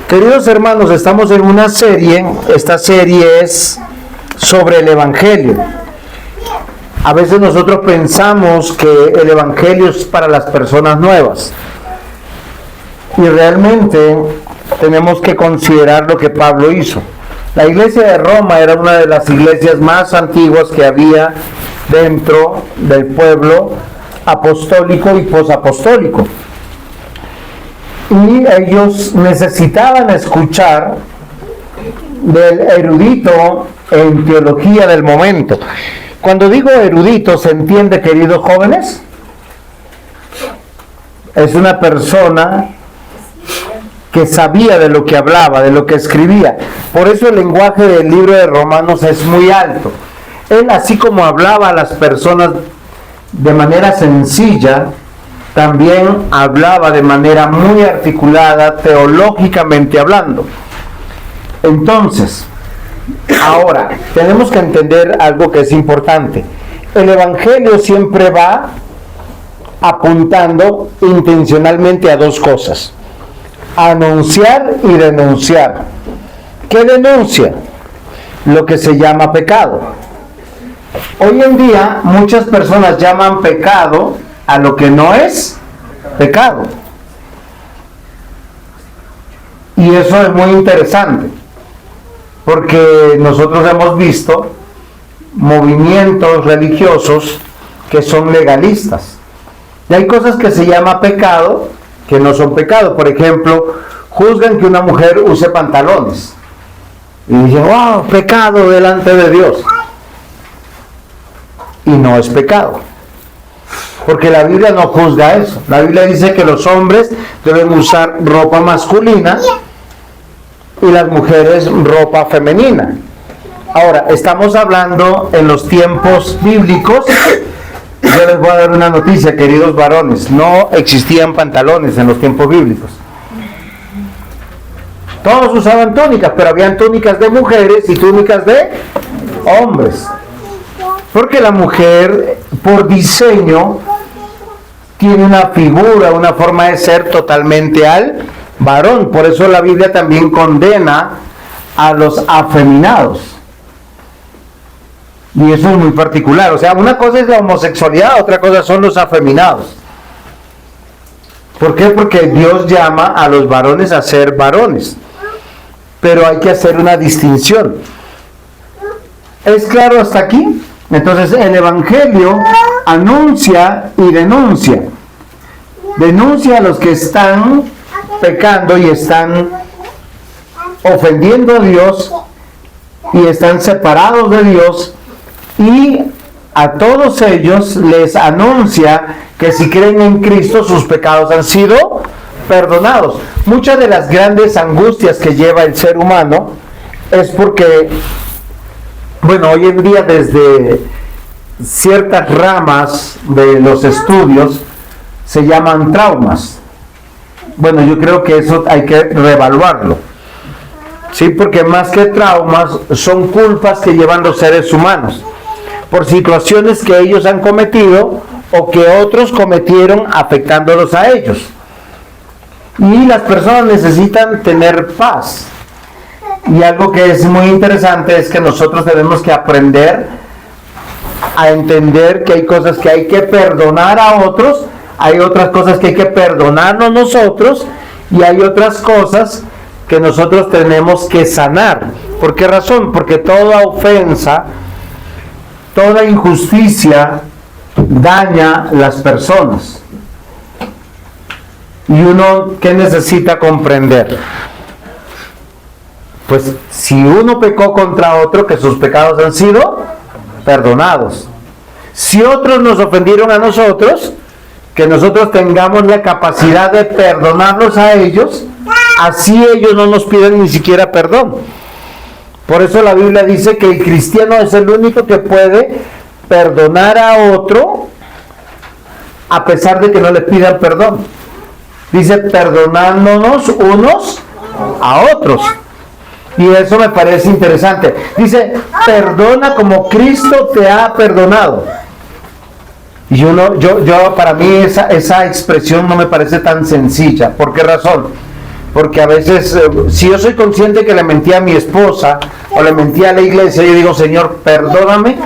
Queridos hermanos, estamos en una serie. Esta serie es sobre el Evangelio. A veces nosotros pensamos que el Evangelio es para las personas nuevas, y realmente tenemos que considerar lo que Pablo hizo. La iglesia de Roma era una de las iglesias más antiguas que había dentro del pueblo apostólico y posapostólico. Y ellos necesitaban escuchar del erudito en teología del momento. Cuando digo erudito, ¿se entiende, queridos jóvenes? Es una persona que sabía de lo que hablaba, de lo que escribía. Por eso el lenguaje del libro de Romanos es muy alto. Él, así como hablaba a las personas de manera sencilla, también hablaba de manera muy articulada, teológicamente hablando. Entonces, ahora, tenemos que entender algo que es importante. El Evangelio siempre va apuntando intencionalmente a dos cosas: anunciar y denunciar. ¿Qué denuncia? Lo que se llama pecado. Hoy en día muchas personas llaman pecado a lo que no es pecado. Y eso es muy interesante, porque nosotros hemos visto movimientos religiosos que son legalistas. Y hay cosas que se llama pecado que no son pecado. Por ejemplo, juzgan que una mujer use pantalones y dicen, wow, pecado delante de Dios. Y no es pecado, porque la Biblia no juzga eso. La Biblia dice que los hombres deben usar ropa masculina y las mujeres ropa femenina. Ahora, estamos hablando en los tiempos bíblicos. Yo les voy a dar una noticia, queridos varones: no existían pantalones en los tiempos bíblicos. Todos usaban túnicas, pero habían túnicas de mujeres y túnicas de hombres. Porque la mujer, por diseño, tiene una figura, una forma de ser totalmente al varón. Por eso la Biblia también condena a los afeminados. Y eso es muy particular. O sea, una cosa es la homosexualidad, otra cosa son los afeminados. ¿Por qué? Porque Dios llama a los varones a ser varones. Pero hay que hacer una distinción. ¿Es claro hasta aquí? Entonces el Evangelio anuncia y denuncia. Denuncia a los que están pecando y están ofendiendo a Dios y están separados de Dios, y a todos ellos les anuncia que si creen en Cristo sus pecados han sido perdonados. Muchas de las grandes angustias que lleva el ser humano es porque, bueno, hoy en día desde ciertas ramas de los estudios se llaman traumas. Bueno, yo creo que eso hay que reevaluarlo. Sí, porque más que traumas son culpas que llevan los seres humanos por situaciones que ellos han cometido o que otros cometieron afectándolos a ellos. Y las personas necesitan tener paz. Y algo que es muy interesante es que nosotros tenemos que aprender a entender que hay cosas que hay que perdonar a otros, hay otras cosas que hay que perdonarnos nosotros, y hay otras cosas que nosotros tenemos que sanar. ¿Por qué razón? Porque toda ofensa, toda injusticia daña las personas. Y uno, ¿qué necesita comprender? Pues si uno pecó contra otro, que sus pecados han sido perdonados. Si otros nos ofendieron a nosotros, que nosotros tengamos la capacidad de perdonarlos a ellos, así ellos no nos piden ni siquiera perdón. Por eso la Biblia dice que el cristiano es el único que puede perdonar a otro a pesar de que no le pidan perdón. Dice, perdonándonos unos a otros. Y eso me parece interesante. Dice, perdona como Cristo te ha perdonado. Y yo para mí esa expresión no me parece tan sencilla. ¿Por qué razón? Porque a veces, si yo soy consciente que le mentí a mi esposa o le mentí a la iglesia, yo digo, Señor, perdóname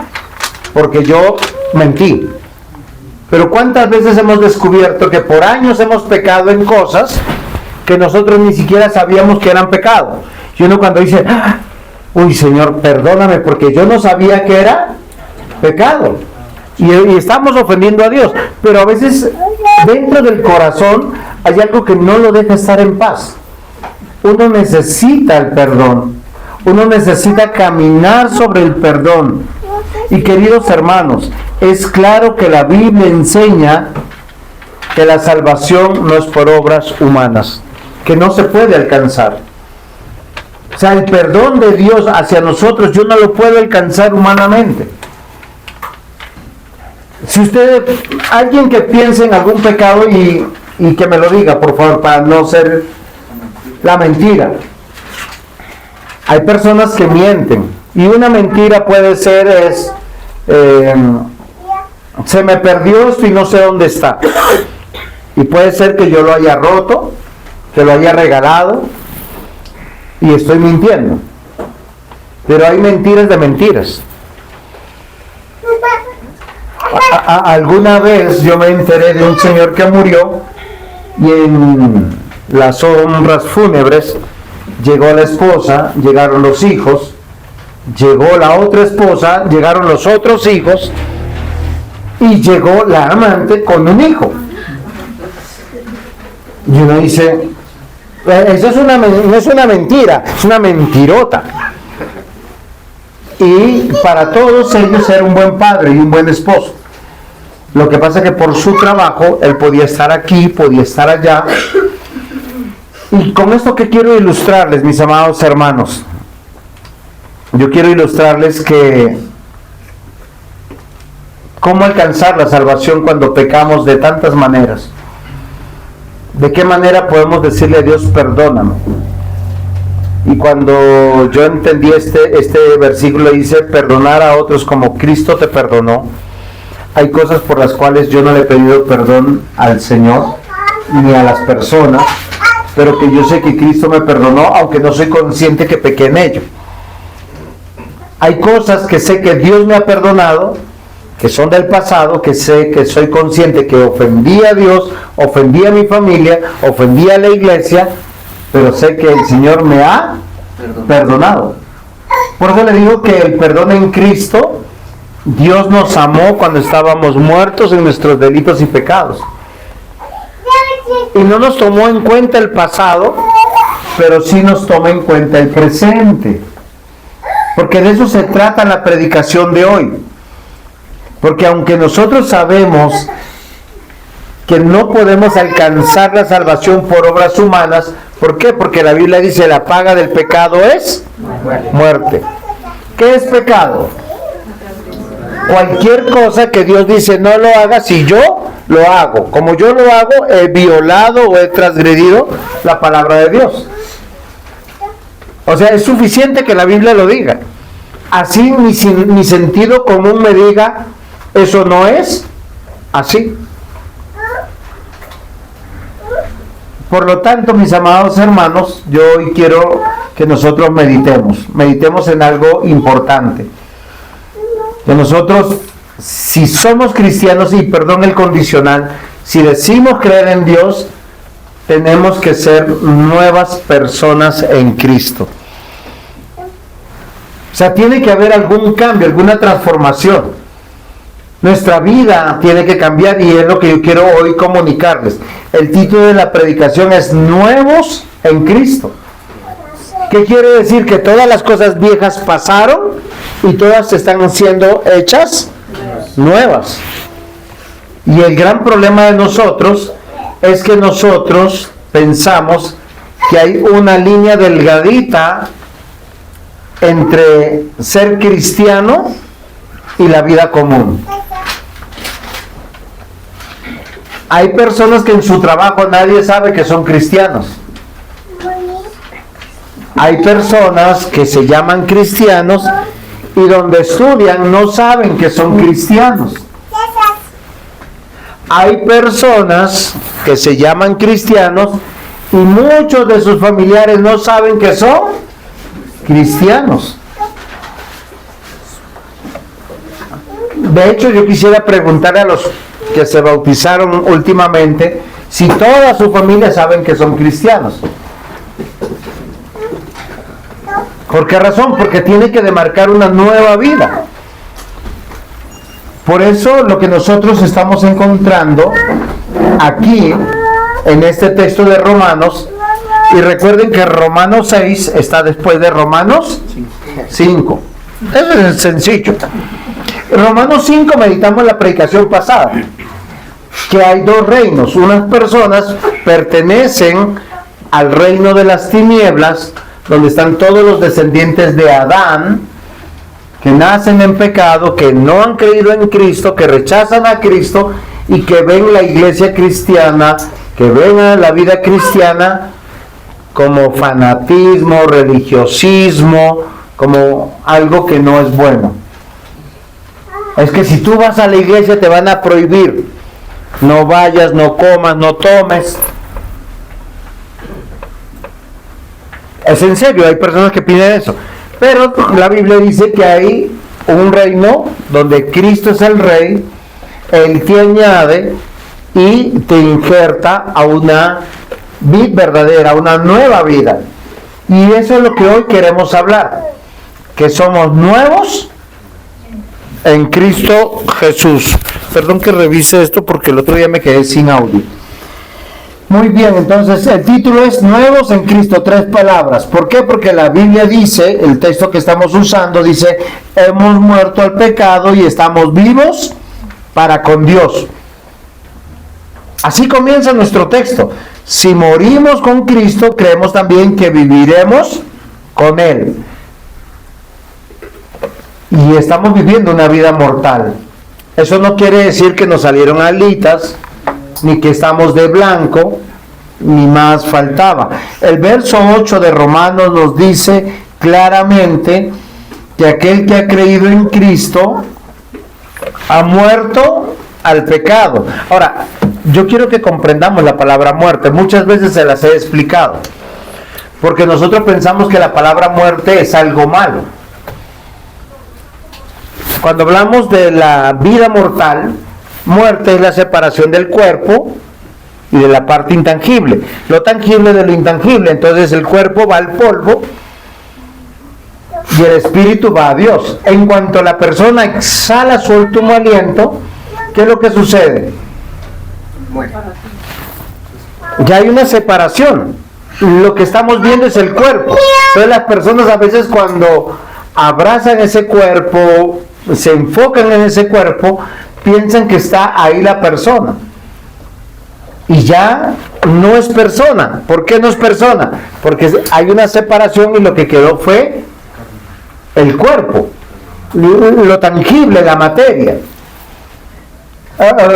porque yo mentí. Pero ¿cuántas veces hemos descubierto que por años hemos pecado en cosas que nosotros ni siquiera sabíamos que eran pecado? Y uno cuando dice, uy, Señor, perdóname porque yo no sabía que era pecado. Y estamos ofendiendo a Dios. Pero a veces dentro del corazón hay algo que no lo deja estar en paz. Uno necesita el perdón. Uno necesita caminar sobre el perdón. Y queridos hermanos, es claro que la Biblia enseña que la salvación no es por obras humanas, que no se puede alcanzar. O sea, el perdón de Dios hacia nosotros yo no lo puedo alcanzar humanamente. Si usted, alguien que piense en algún pecado y que me lo diga, por favor, para no ser la mentira. Hay personas que mienten y una mentira puede ser se me perdió esto y no sé dónde está. Y puede ser que yo lo haya roto, que lo haya regalado y estoy mintiendo. Pero hay mentiras de mentiras. Alguna vez yo me enteré de un señor que murió y en las honras fúnebres llegó la esposa, llegaron los hijos, llegó la otra esposa, llegaron los otros hijos y llegó la amante con un hijo. Y uno dice, eso no es una mentira, es una mentirota. Y para todos ellos era un buen padre y un buen esposo. Lo que pasa es que por su trabajo él podía estar aquí, podía estar allá. Y con esto que quiero ilustrarles, mis amados hermanos, yo quiero ilustrarles que cómo alcanzar la salvación cuando pecamos de tantas maneras. ¿De qué manera podemos decirle a Dios, perdóname? Y cuando yo entendí este versículo, dice, perdonar a otros como Cristo te perdonó. Hay cosas por las cuales yo no le he pedido perdón al Señor, ni a las personas, pero que yo sé que Cristo me perdonó, aunque no soy consciente que pequé en ello. Hay cosas que sé que Dios me ha perdonado, que son del pasado, que sé que soy consciente que ofendí a Dios, ofendí a mi familia, ofendí a la iglesia, pero sé que el Señor me ha perdonado. Por eso le digo que el perdón en Cristo, Dios nos amó cuando estábamos muertos en nuestros delitos y pecados. Y no nos tomó en cuenta el pasado, pero sí nos toma en cuenta el presente. Porque de eso se trata la predicación de hoy. Porque aunque nosotros sabemos que no podemos alcanzar la salvación por obras humanas, ¿por qué? Porque la Biblia dice la paga del pecado es muerte. ¿Qué es pecado? Cualquier cosa que Dios dice no lo hagas y yo lo hago. Como yo lo hago, he violado o he transgredido la palabra de Dios. O sea, es suficiente que la Biblia lo diga. Así mi sentido común me diga, eso no es así. Por lo tanto, mis amados hermanos, yo hoy quiero que nosotros meditemos en algo importante. Que nosotros, si somos cristianos, y perdón el condicional, si decimos creer en Dios, tenemos que ser nuevas personas en Cristo. O sea, tiene que haber algún cambio, alguna transformación. Nuestra vida tiene que cambiar y es lo que yo quiero hoy comunicarles. El título de la predicación es Nuevos en Cristo. ¿Qué quiere decir? Que todas las cosas viejas pasaron y todas están siendo hechas nuevas. Y el gran problema de nosotros es que nosotros pensamos que hay una línea delgadita entre ser cristiano y la vida común. Hay personas que en su trabajo nadie sabe que son cristianos. Hay personas que se llaman cristianos y donde estudian no saben que son cristianos. Hay personas que se llaman cristianos y muchos de sus familiares no saben que son cristianos. De hecho, yo quisiera preguntarle a los que se bautizaron últimamente si toda su familia saben que son cristianos. ¿Por qué razón? Porque tiene que demarcar una nueva vida. Por eso lo que nosotros estamos encontrando aquí en este texto de Romanos, y recuerden que Romanos 6 está después de Romanos 5. Eso es sencillo. En Romanos 5 meditamos la predicación pasada, que hay dos reinos. Unas personas pertenecen al reino de las tinieblas, donde están todos los descendientes de Adán, que nacen en pecado, que no han creído en Cristo, que rechazan a Cristo y que ven la iglesia cristiana, que ven a la vida cristiana como fanatismo, religiosismo, como algo que no es bueno. Es que si tú vas a la iglesia te van a prohibir: no vayas, no comas, no tomes. Es en serio, hay personas que piden eso. Pero la Biblia dice que hay un reino donde Cristo es el rey, Él te añade y te injerta a una vida verdadera, a una nueva vida. Y eso es lo que hoy queremos hablar, que somos nuevos en Cristo Jesús. Perdón que revise esto porque el otro día me quedé sin audio. Muy bien, entonces el título es Nuevos en Cristo, 3 palabras. ¿Por qué? Porque la Biblia dice, el texto que estamos usando dice: hemos muerto al pecado y estamos vivos para con Dios. Así comienza nuestro texto. Si morimos con Cristo, creemos también que viviremos con Él. Y estamos viviendo una vida mortal. Eso no quiere decir que nos salieron alitas, ni que estamos de blanco, ni más faltaba. El verso 8 de Romanos nos dice claramente que aquel que ha creído en Cristo ha muerto al pecado. Ahora, yo quiero que comprendamos la palabra muerte. Muchas veces se las he explicado, porque nosotros pensamos que la palabra muerte es algo malo. Cuando hablamos de la vida mortal, muerte es la separación del cuerpo y de la parte intangible, lo tangible de lo intangible. Entonces el cuerpo va al polvo y el espíritu va a Dios. En cuanto la persona exhala su último aliento, ¿qué es lo que sucede? Ya hay una separación. Lo que estamos viendo es el cuerpo. Entonces las personas a veces cuando abrazan ese cuerpo, se enfocan en ese cuerpo, piensan que está ahí la persona y ya no es persona. ¿Por qué no es persona? Porque hay una separación y lo que quedó fue el cuerpo, lo tangible, la materia.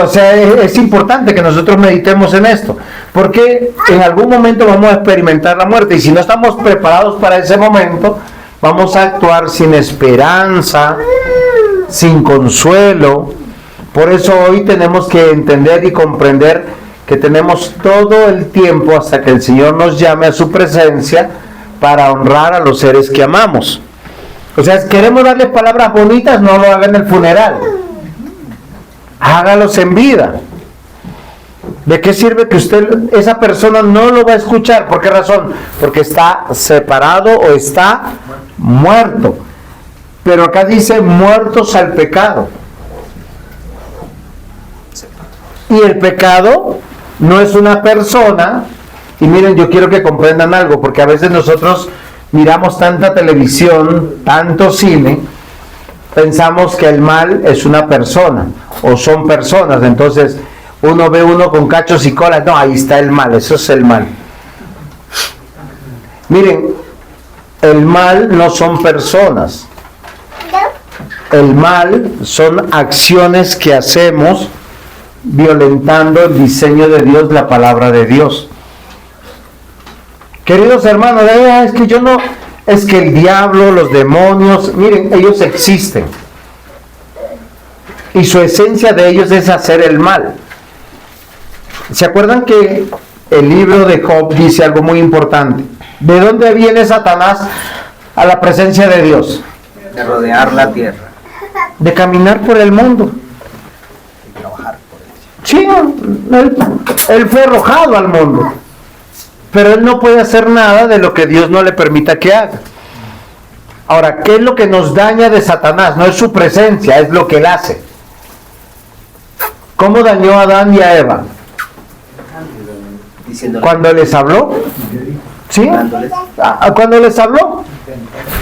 O sea, es importante que nosotros meditemos en esto, porque en algún momento vamos a experimentar la muerte, y si no estamos preparados para ese momento, vamos a actuar sin esperanza, sin consuelo. Por eso hoy tenemos que entender y comprender que tenemos todo el tiempo hasta que el Señor nos llame a su presencia para honrar a los seres que amamos. O sea, si queremos darles palabras bonitas, no lo hagan en el funeral. Hágalos en vida. ¿De qué sirve que esa persona no lo va a escuchar? ¿Por qué razón? Porque está separado o está muerto. Pero acá dice muertos al pecado. Y el pecado no es una persona. Y miren, yo quiero que comprendan algo, porque a veces nosotros miramos tanta televisión, tanto cine, pensamos que el mal es una persona o son personas. Entonces uno ve uno con cachos y colas, no, ahí está el mal, eso es el mal. Miren, el mal no son personas. El mal son acciones que hacemos violentando el diseño de Dios, la palabra de Dios. Queridos hermanos, es que el diablo, los demonios, miren, ellos existen. Y su esencia de ellos es hacer el mal. ¿Se acuerdan que el libro de Job dice algo muy importante. ¿De dónde viene Satanás a la presencia de Dios? De rodear la tierra. De caminar por el mundo. De trabajar por ella. Sí, él fue arrojado al mundo. Pero él no puede hacer nada de lo que Dios no le permita que haga. Ahora, ¿qué es lo que nos daña de Satanás? No es su presencia, es lo que él hace. ¿Cómo dañó a Adán y a Eva? Cuando les habló. ¿Sí? Cuando les habló.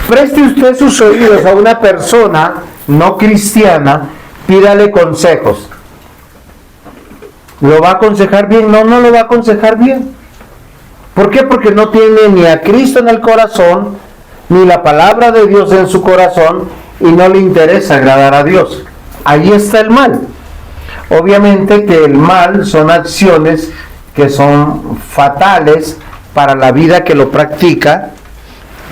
Preste usted sus oídos a una persona no cristiana, pídale consejos. ¿Lo va a aconsejar bien? No, no lo va a aconsejar bien. ¿Por qué? Porque no tiene ni a Cristo en el corazón, ni la palabra de Dios en su corazón, y no le interesa agradar a Dios. Ahí está el mal. Obviamente que el mal son acciones que son fatales para la vida que lo practica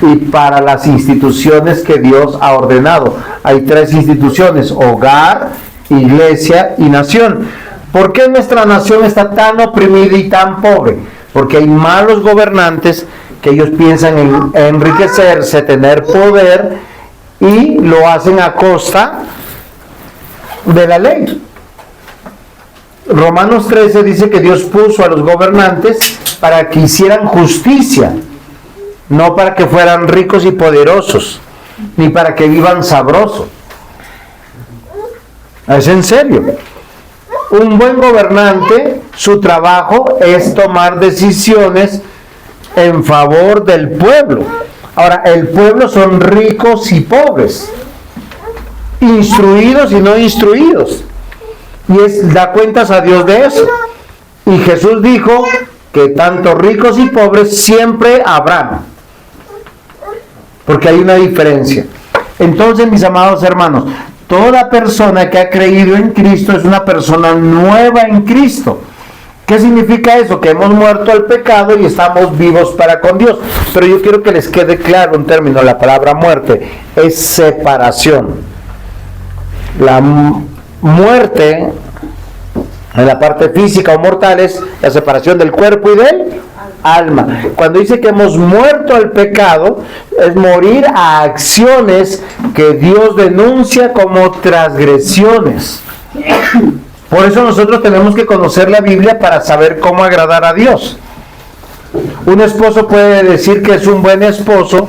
y para las instituciones que Dios ha ordenado. Hay 3 instituciones: hogar, iglesia y nación. ¿Por qué nuestra nación está tan oprimida y tan pobre? Porque hay malos gobernantes que ellos piensan en enriquecerse, tener poder, y lo hacen a costa de la ley. Romanos 13 dice que Dios puso a los gobernantes para que hicieran justicia, no para que fueran ricos y poderosos, ni para que vivan sabroso. Es en serio. Un buen gobernante, su trabajo es tomar decisiones en favor del pueblo. Ahora, el pueblo son ricos y pobres, instruidos y no instruidos, y da cuentas a Dios de eso. Y Jesús dijo que tanto ricos y pobres siempre habrán, porque hay una diferencia. Entonces, mis amados hermanos, toda persona que ha creído en Cristo es una persona nueva en Cristo. ¿Qué significa eso? Que hemos muerto al pecado y estamos vivos para con Dios. Pero yo quiero que les quede claro un término: la palabra muerte es separación. La muerte en la parte física o mortal es la separación del cuerpo y del alma. Cuando dice que hemos muerto al pecado, es morir a acciones que Dios denuncia como transgresiones. Por eso nosotros tenemos que conocer la Biblia para saber cómo agradar a Dios. Un esposo puede decir que es un buen esposo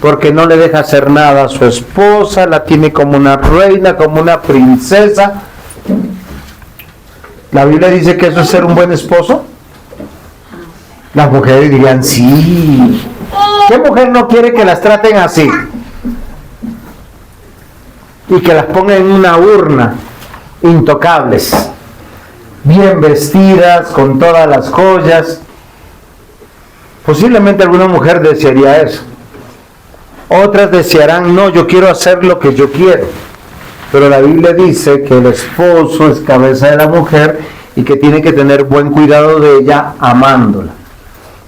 porque no le deja hacer nada a su esposa, la tiene como una reina, como una princesa. ¿La Biblia dice que eso es ser un buen esposo? Las mujeres dirían sí. ¿Qué mujer no quiere que las traten así? Y que las pongan en una urna, intocables, bien vestidas, con todas las joyas. Posiblemente alguna mujer desearía eso. Otras desearán, no, yo quiero hacer lo que yo quiero. Pero la Biblia dice que el esposo es cabeza de la mujer y que tiene que tener buen cuidado de ella, amándola,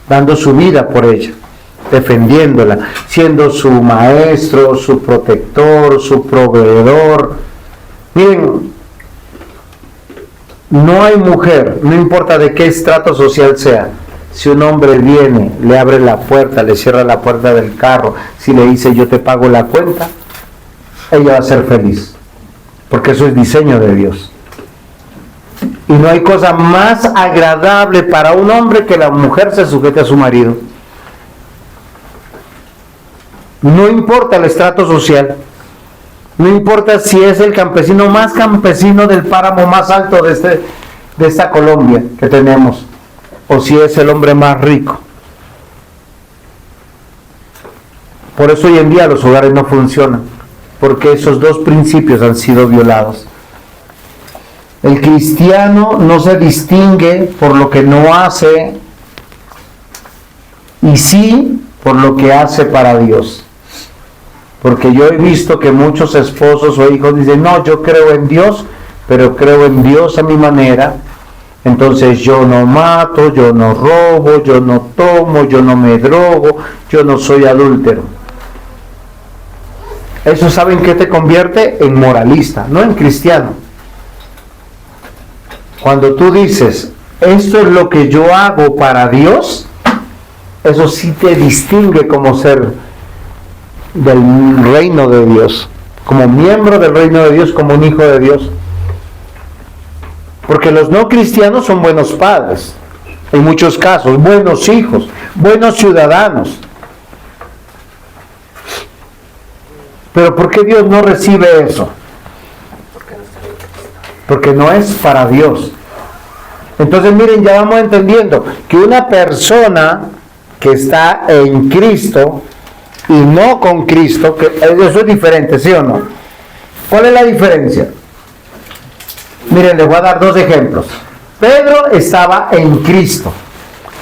dando su vida por ella, defendiéndola, siendo su maestro, su protector, su proveedor. Miren, no hay mujer, no importa de qué estrato social sea, si un hombre viene, le abre la puerta, le cierra la puerta del carro, si le dice yo te pago la cuenta, ella va a ser feliz, porque eso es diseño de Dios. Y no hay cosa más agradable para un hombre que la mujer se sujete a su marido. No importa el estrato social, no importa si es el campesino más campesino del páramo más alto de esta Colombia que tenemos, o si es el hombre más rico. Por eso hoy en día los hogares no funcionan, porque esos dos principios han sido violados. El cristiano no se distingue por lo que no hace, y sí por lo que hace para Dios. Porque yo he visto que muchos esposos o hijos dicen, no, yo creo en Dios, pero creo en Dios a mi manera. Entonces yo no mato, yo no robo, yo no tomo, yo no me drogo, yo no soy adúltero. Eso, ¿saben qué te convierte? En moralista, no en cristiano. Cuando tú dices, esto es lo que yo hago para Dios, eso sí te distingue como ser del reino de Dios, como miembro del reino de Dios, como un hijo de Dios. Porque los no cristianos son buenos padres, en muchos casos, buenos hijos, buenos ciudadanos. Pero ¿por qué Dios no recibe eso? Porque no es para Dios. Entonces miren, ya vamos entendiendo que una persona que está en Cristo y no con Cristo, que eso es diferente, ¿sí o no? ¿Cuál es la diferencia? Miren, les voy a dar dos ejemplos. Pedro estaba en Cristo,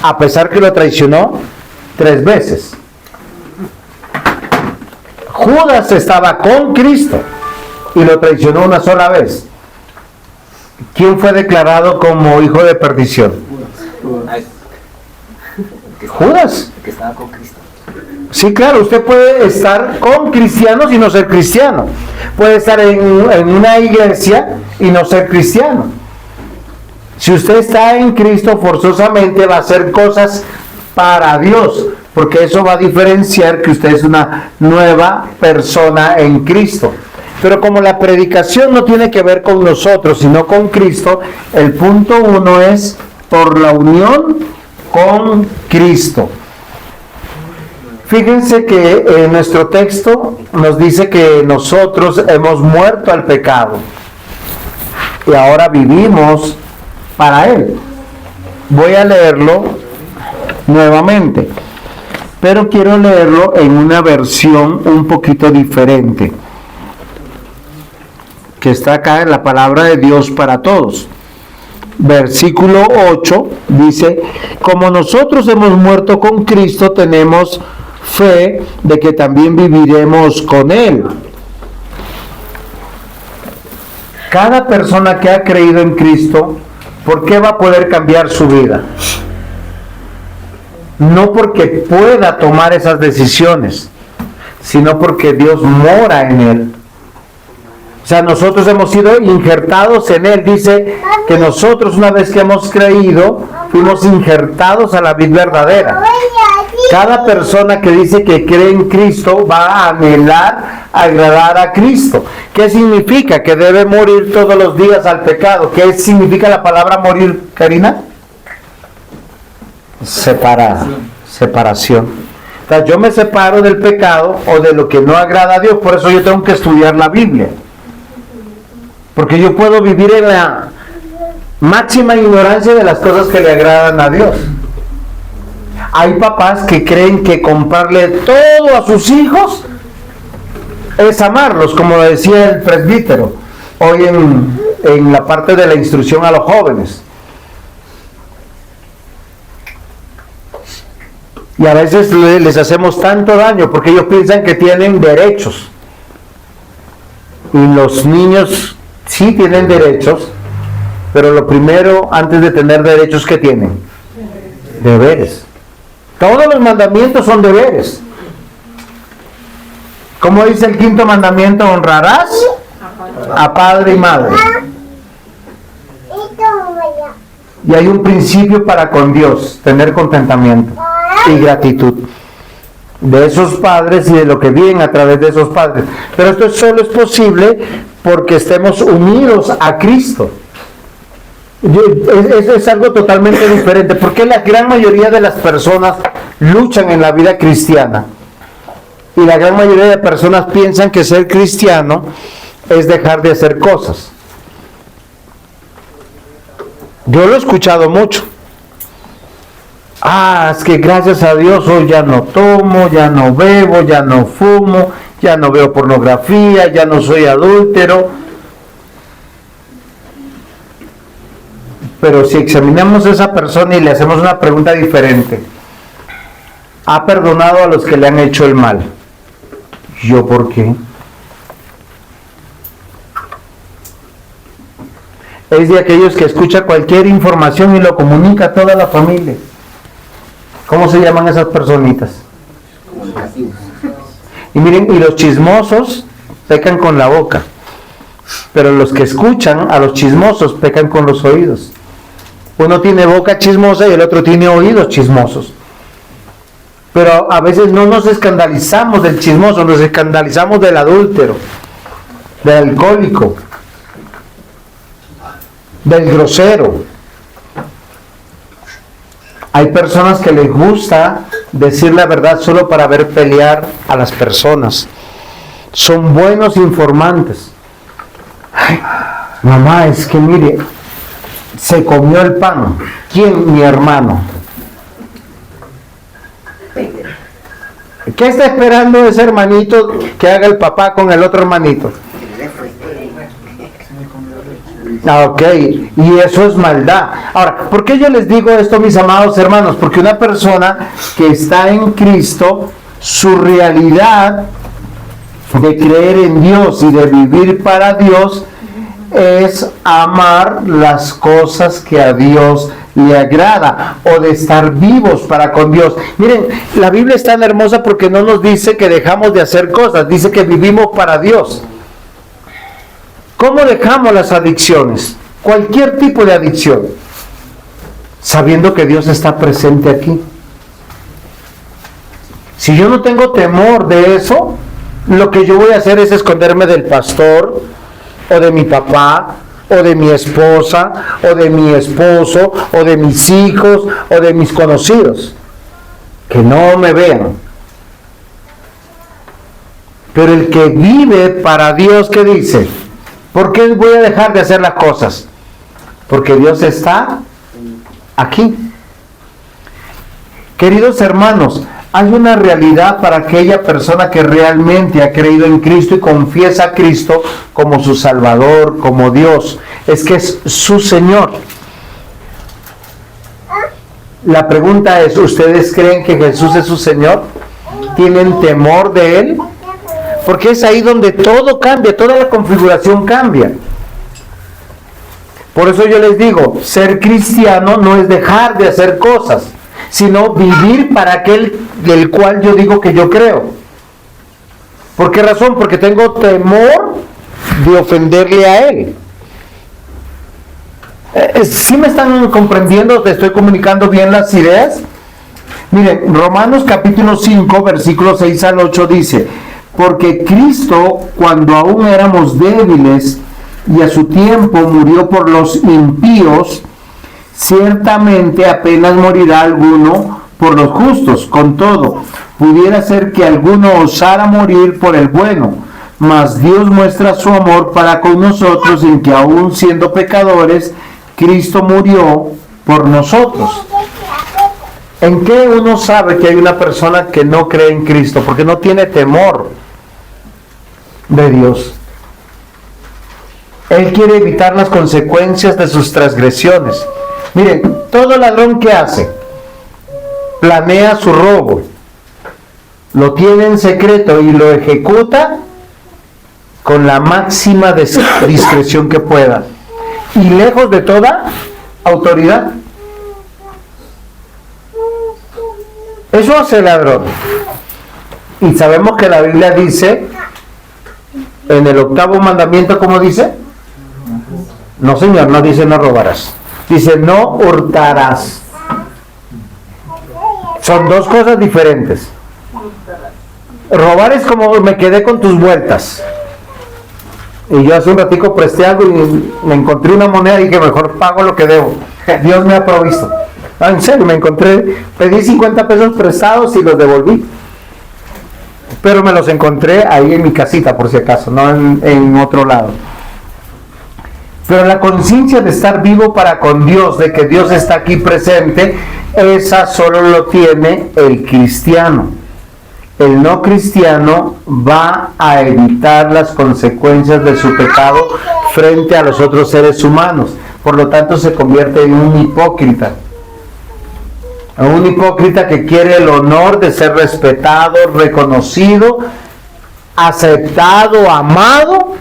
a pesar que lo traicionó 3 veces. Judas estaba con Cristo y lo traicionó una sola vez. ¿Quién fue declarado como hijo de perdición? Judas. Que estaba con Cristo. Sí, claro, usted puede estar con cristianos y no ser cristiano. Puede estar en una iglesia y no ser cristiano. Si usted está en Cristo, forzosamente va a hacer cosas para Dios, porque eso va a diferenciar que usted es una nueva persona en Cristo. Pero como la predicación no tiene que ver con nosotros, sino con Cristo, el punto 1 es por la unión con Cristo. Fíjense que en nuestro texto nos dice que nosotros hemos muerto al pecado y ahora vivimos para Él. Voy a leerlo nuevamente, pero quiero leerlo en una versión un poquito diferente, que está acá en la palabra de Dios para todos. Versículo 8 dice: como nosotros hemos muerto con Cristo, tenemos fe de que también viviremos con Él. Cada persona que ha creído en Cristo, ¿por qué va a poder cambiar su vida? No porque pueda tomar esas decisiones, sino porque Dios mora en él. O sea, nosotros hemos sido injertados en él. Dice que nosotros, una vez que hemos creído, fuimos injertados a la vida verdadera. Cada persona que dice que cree en Cristo va a anhelar agradar a Cristo. ¿Qué significa? Que debe morir todos los días al pecado. ¿Qué significa la palabra morir, Karina? Separación. O sea, yo me separo del pecado o de lo que no agrada a Dios. Por eso yo tengo que estudiar la Biblia. Porque yo puedo vivir en la máxima ignorancia de las cosas que le agradan a Dios. Hay papás que creen que comprarle todo a sus hijos es amarlos, como decía el presbítero hoy en la parte de la instrucción a los jóvenes. Y a veces les hacemos tanto daño porque ellos piensan que tienen derechos. Y los niños sí tienen derechos, pero lo primero, antes de tener derechos, ¿qué tienen? Deberes. Todos los mandamientos son deberes. ¿Cómo dice el 5.º mandamiento? Honrarás a padre y madre. Y hay un principio para con Dios: tener contentamiento y gratitud de esos padres y de lo que viene a través de esos padres. Pero esto solo es posible porque estemos unidos a Cristo. Eso es algo totalmente diferente, porque la gran mayoría de las personas luchan en la vida cristiana y la gran mayoría de personas piensan que ser cristiano es dejar de hacer cosas. Yo lo he escuchado mucho. Es que gracias a Dios hoy ya no tomo, ya no bebo, ya no fumo, ya no veo pornografía, ya no soy adúltero. Pero si examinamos a esa persona y le hacemos una pregunta diferente: ¿ha perdonado a los que le han hecho el mal? ¿Yo por qué? Es de aquellos que escucha cualquier información y lo comunica a toda la familia. ¿Cómo se llaman esas personitas? Y miren, y los chismosos pecan con la boca, pero los que escuchan a los chismosos pecan con los oídos. Uno tiene boca chismosa y el otro tiene oídos chismosos. Pero a veces no nos escandalizamos del chismoso, nos escandalizamos del adúltero, del alcohólico, del grosero. Hay personas que les gusta decir la verdad solo para ver pelear a las personas. Son buenos informantes. Ay, mamá, es que mire, se comió el pan. ¿Quién? Mi hermano. ¿Qué está esperando ese hermanito que haga el papá con el otro hermanito? Ok, y eso es maldad. Ahora, ¿por qué yo les digo esto, mis amados hermanos? Porque una persona que está en Cristo, su realidad de creer en Dios y de vivir para Dios es amar las cosas que a Dios le agrada, o de estar vivos para con Dios. Miren, la Biblia es tan hermosa porque no nos dice que dejamos de hacer cosas, dice que vivimos para Dios. ¿Cómo dejamos las adicciones? Cualquier tipo de adicción, sabiendo que Dios está presente aquí. Si yo no tengo temor de eso, lo que yo voy a hacer es esconderme del pastor, o de mi papá, o de mi esposa, o de mi esposo, o de mis hijos, o de mis conocidos. Que no me vean. Pero el que vive para Dios, ¿qué dice? ¿Por qué voy a dejar de hacer las cosas? Porque Dios está aquí. Queridos hermanos, hay una realidad para aquella persona que realmente ha creído en Cristo y confiesa a Cristo como su Salvador, como Dios. Es que es su Señor. La pregunta es, ¿ustedes creen que Jesús es su Señor? ¿Tienen temor de Él? Porque es ahí donde todo cambia, toda la configuración cambia. Por eso yo les digo, ser cristiano no es dejar de hacer cosas, sino vivir para aquel del cual yo digo que yo creo. ¿Por qué razón? Porque tengo temor de ofenderle a Él. ¿Sí me están comprendiendo? ¿Te estoy comunicando bien las ideas? Miren, Romanos capítulo 5, versículos 6 al 8 dice: porque Cristo, cuando aún éramos débiles y a su tiempo murió por los impíos, ciertamente apenas morirá alguno por los justos. Con todo, pudiera ser que alguno osara morir por el bueno, mas Dios muestra su amor para con nosotros en que aún siendo pecadores, Cristo murió por nosotros. ¿En qué uno sabe que hay una persona que no cree en Cristo? Porque no tiene temor de Dios. Él quiere evitar las consecuencias de sus transgresiones. Miren, todo ladrón que hace, planea su robo, lo tiene en secreto y lo ejecuta con la máxima discreción que pueda y lejos de toda autoridad. Eso hace el ladrón. Y sabemos que la Biblia dice, en el 8º mandamiento, ¿cómo dice? No, Señor, no dice no robarás. Dice no hurtarás. Son dos cosas diferentes. Robar es como me quedé con tus vueltas. Y yo hace un ratico presté algo y me encontré una moneda y dije, mejor pago lo que debo. Dios me ha provisto. En serio, pedí 50 pesos prestados y los devolví. Pero me los encontré ahí en mi casita, por si acaso, no en otro lado. Pero la conciencia de estar vivo para con Dios, de que Dios está aquí presente, esa solo lo tiene el cristiano. El no cristiano va a evitar las consecuencias de su pecado frente a los otros seres humanos. Por lo tanto, se convierte en un hipócrita. Un hipócrita que quiere el honor de ser respetado, reconocido, aceptado, amado,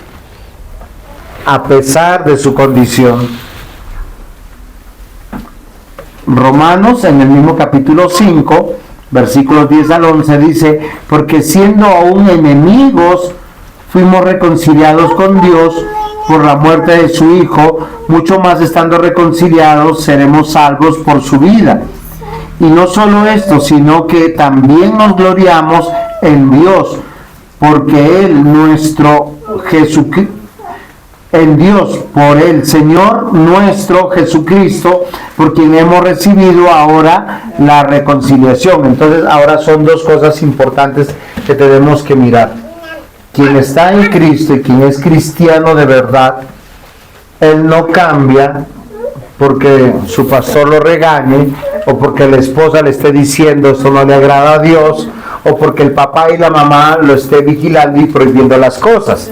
a pesar de su condición. Romanos, en el mismo capítulo 5, versículos 10 al 11, dice: porque siendo aún enemigos, fuimos reconciliados con Dios por la muerte de su Hijo, mucho más estando reconciliados seremos salvos por su vida. Y no solo esto, sino que también nos gloriamos en Dios, porque Él, nuestro Jesucristo, en Dios, por el Señor nuestro Jesucristo, por quien hemos recibido ahora la reconciliación. Entonces, ahora son dos cosas importantes que tenemos que mirar. Quien está en Cristo y quien es cristiano de verdad, él no cambia porque su pastor lo regañe, o porque la esposa le esté diciendo esto no le agrada a Dios, o porque el papá y la mamá lo esté vigilando y prohibiendo las cosas.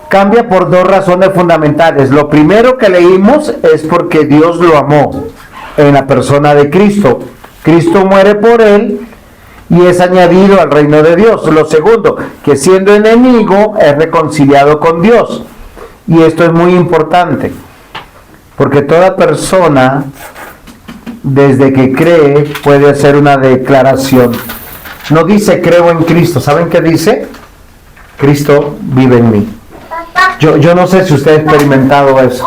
Cambia por dos razones fundamentales. Lo primero que leímos es porque Dios lo amó en la persona de Cristo. Cristo muere por él y es añadido al reino de Dios. Lo segundo, que siendo enemigo es reconciliado con Dios. Y esto es muy importante, porque toda persona, desde que cree, puede hacer una declaración. No dice creo en Cristo. ¿Saben qué dice? Cristo vive en mí. Yo no sé si usted ha experimentado eso,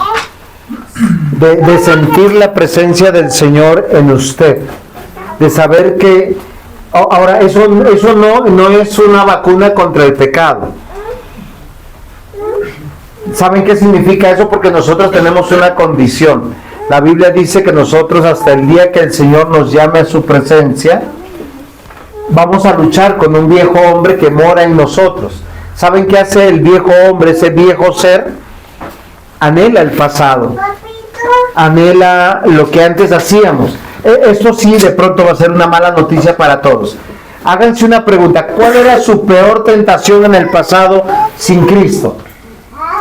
de sentir la presencia del Señor en usted, de saber que ahora eso no es una vacuna contra el pecado. ¿Saben qué significa eso? Porque nosotros tenemos una condición. La Biblia dice que nosotros, hasta el día que el Señor nos llame a su presencia, vamos a luchar con un viejo hombre que mora en nosotros. ¿Saben qué hace el viejo hombre, ese viejo ser? Anhela el pasado, anhela lo que antes hacíamos. Esto sí, de pronto va a ser una mala noticia para todos. Háganse una pregunta: ¿cuál era su peor tentación en el pasado sin Cristo?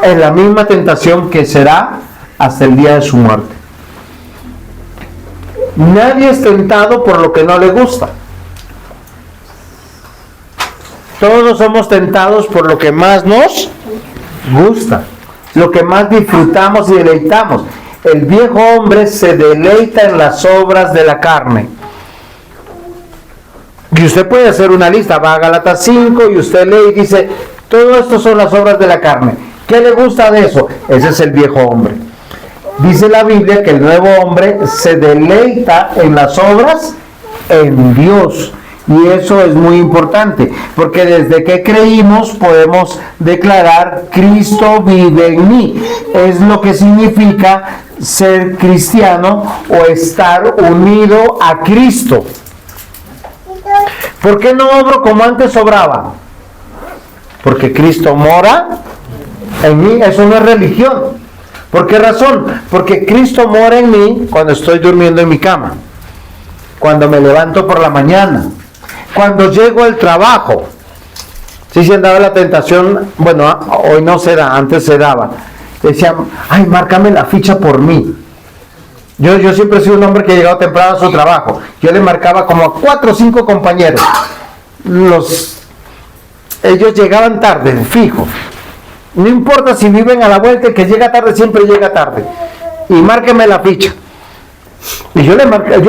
Es la misma tentación que será hasta el día de su muerte. Nadie es tentado por lo que no le gusta. Todos somos tentados por lo que más nos gusta, lo que más disfrutamos y deleitamos. El viejo hombre se deleita en las obras de la carne. Y usted puede hacer una lista, va a Gálatas 5 y usted lee y dice, todo esto son las obras de la carne. ¿Qué le gusta de eso? Ese es el viejo hombre. Dice la Biblia que el nuevo hombre se deleita en las obras en Dios. Y eso es muy importante, porque desde que creímos podemos declarar Cristo vive en mí. Es lo que significa ser cristiano o estar unido a Cristo. ¿Por qué no obro como antes obraba? Porque Cristo mora en mí. Eso no es religión. ¿Por qué razón? Porque Cristo mora en mí cuando estoy durmiendo en mi cama, cuando me levanto por la mañana, cuando llego al trabajo. Si se han dado la tentación, bueno, hoy no se da, antes se daba. Decían, ay, márcame la ficha por mí. Yo siempre he sido un hombre que ha llegado temprano a su trabajo. Yo le marcaba como a 4 o 5 compañeros. Ellos llegaban tarde, fijo. No importa si viven a la vuelta, el que llega tarde siempre llega tarde. Y márqueme la ficha. Y yo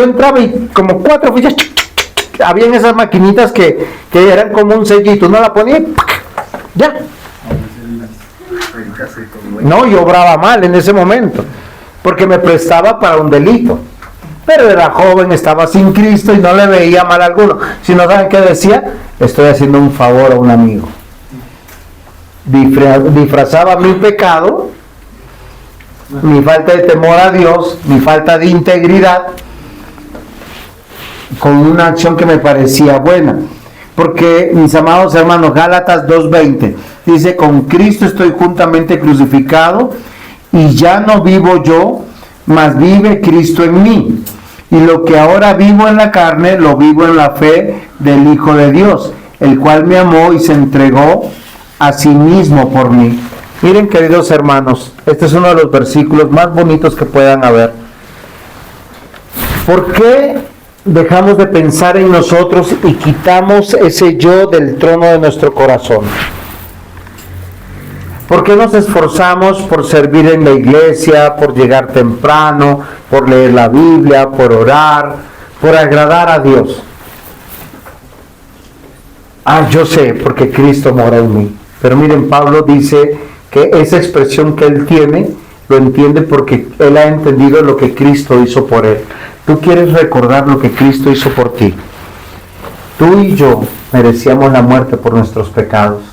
entraba y como 4 fichas. Habían esas maquinitas que eran como un sellito, no la ponía y ya. No, yo obraba mal en ese momento, porque me prestaba para un delito. Pero era joven, estaba sin Cristo y no le veía mal alguno. Si no saben qué decía, estoy haciendo un favor a un amigo. Disfrazaba mi pecado, mi falta de temor a Dios, mi falta de integridad, con una acción que me parecía buena. Porque, mis amados hermanos, Gálatas 2:20 dice, con Cristo estoy juntamente crucificado y ya no vivo yo, mas vive Cristo en mí. Y lo que ahora vivo en la carne, lo vivo en la fe del Hijo de Dios, el cual me amó y se entregó a sí mismo por mí. Miren, queridos hermanos, este es uno de los versículos más bonitos que puedan haber. ¿Por qué dejamos de pensar en nosotros y quitamos ese yo del trono de nuestro corazón? ¿Por qué nos esforzamos por servir en la iglesia, por llegar temprano, por leer la Biblia, por orar, por agradar a Dios? Yo sé, porque Cristo mora en mí. Pero miren, Pablo dice que esa expresión que él tiene, lo entiende porque él ha entendido lo que Cristo hizo por él. Tú quieres recordar lo que Cristo hizo por ti. Tú y yo merecíamos la muerte por nuestros pecados.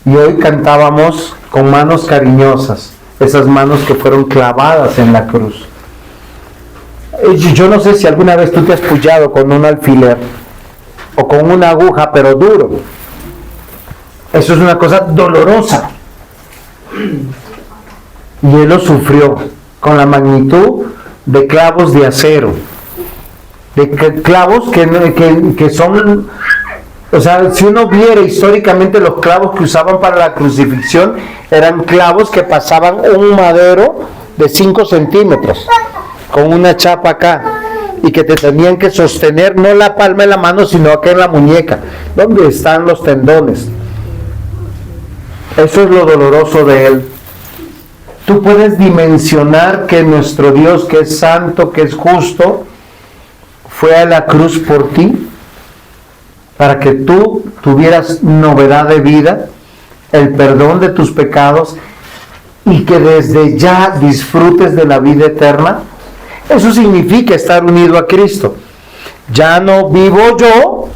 Y hoy cantábamos con manos cariñosas, esas manos que fueron clavadas en la cruz. Yo no sé si alguna vez tú te has pullado con un alfiler o con una aguja, pero duro. Eso es una cosa dolorosa. Y él lo sufrió con la magnitud de clavos de acero. De clavos que son... O sea, si uno viera históricamente los clavos que usaban para la crucifixión, eran clavos que pasaban un madero de 5 centímetros, con una chapa acá, y que te tenían que sostener no la palma de la mano, sino acá en la muñeca, donde están los tendones. Eso es lo doloroso de él. Tú puedes dimensionar que nuestro Dios, que es santo, que es justo, fue a la cruz por ti, para que tú tuvieras novedad de vida, el perdón de tus pecados, y que desde ya disfrutes de la vida eterna. Eso significa estar unido a Cristo. Ya no vivo yo,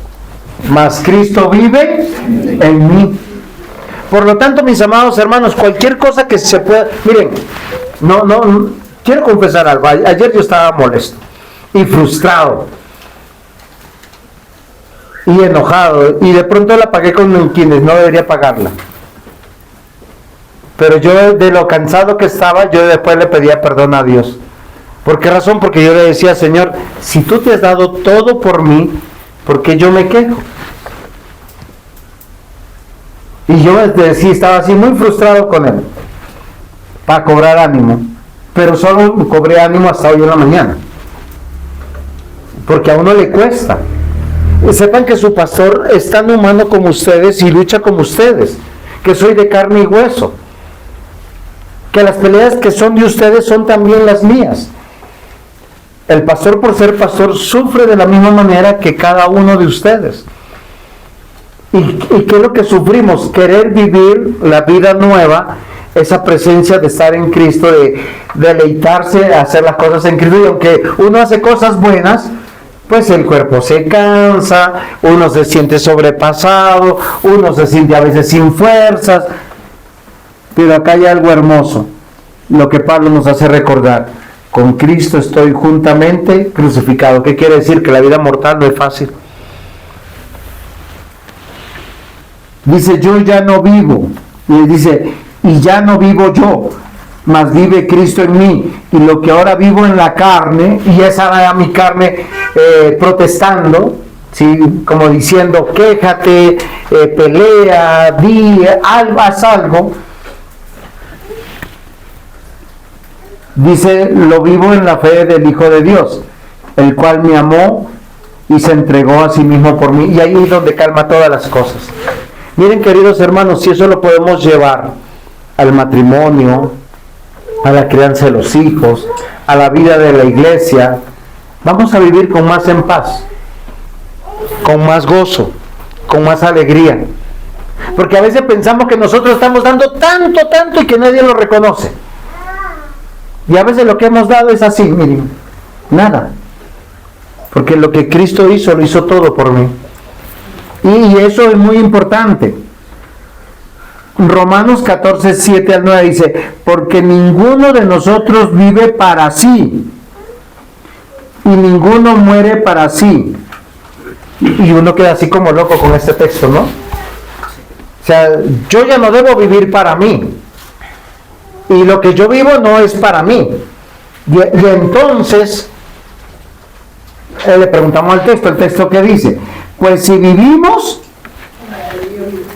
mas Cristo vive en mí. Por lo tanto, mis amados hermanos, cualquier cosa que se pueda... Miren, no quiero confesar algo. Ayer yo estaba molesto y frustrado y enojado, y de pronto la pagué con quienes no debería pagarla. Pero yo, de lo cansado que estaba, yo después le pedía perdón a Dios. ¿Por qué razón? Porque yo le decía: Señor, si tú te has dado todo por mí, ¿por qué yo me quejo? Y yo sí estaba así muy frustrado con él, para cobrar ánimo, pero solo cobré ánimo hasta hoy en la mañana, porque a uno le cuesta. Sepan que su pastor es tan humano como ustedes y lucha como ustedes, que soy de carne y hueso, que las peleas que son de ustedes son también las mías. El pastor, por ser pastor, sufre de la misma manera que cada uno de ustedes. ¿Y qué es lo que sufrimos? Querer vivir la vida nueva, esa presencia de estar en Cristo, de deleitarse, hacer las cosas en Cristo. Y aunque uno hace cosas buenas, pues el cuerpo se cansa, uno se siente sobrepasado, uno se siente a veces sin fuerzas. Pero acá hay algo hermoso, lo que Pablo nos hace recordar: con Cristo estoy juntamente crucificado. ¿Qué quiere decir? Que la vida mortal no es fácil. Dice: yo ya no vivo, y dice: y ya no vivo yo, mas vive Cristo en mí. Y lo que ahora vivo en la carne, y esa era mi carne protestando, ¿sí? Como diciendo: quéjate, pelea, haz algo. Dice: lo vivo en la fe del Hijo de Dios, el cual me amó y se entregó a sí mismo por mí. Y ahí es donde calma todas las cosas. Miren, queridos hermanos, si eso lo podemos llevar al matrimonio, a la crianza de los hijos, a la vida de la iglesia, vamos a vivir con más en paz, con más gozo, con más alegría. Porque a veces pensamos que nosotros estamos dando tanto y que nadie lo reconoce. Y a veces lo que hemos dado es así, miren, nada. Porque lo que Cristo hizo, lo hizo todo por mí. Y eso es muy importante. Romanos 14, 7 al 9 dice: porque ninguno de nosotros vive para sí, y ninguno muere para sí. Y uno queda así como loco con este texto, ¿no? O sea, yo ya no debo vivir para mí, y lo que yo vivo no es para mí. Y entonces le preguntamos al texto, el texto que dice: pues si vivimos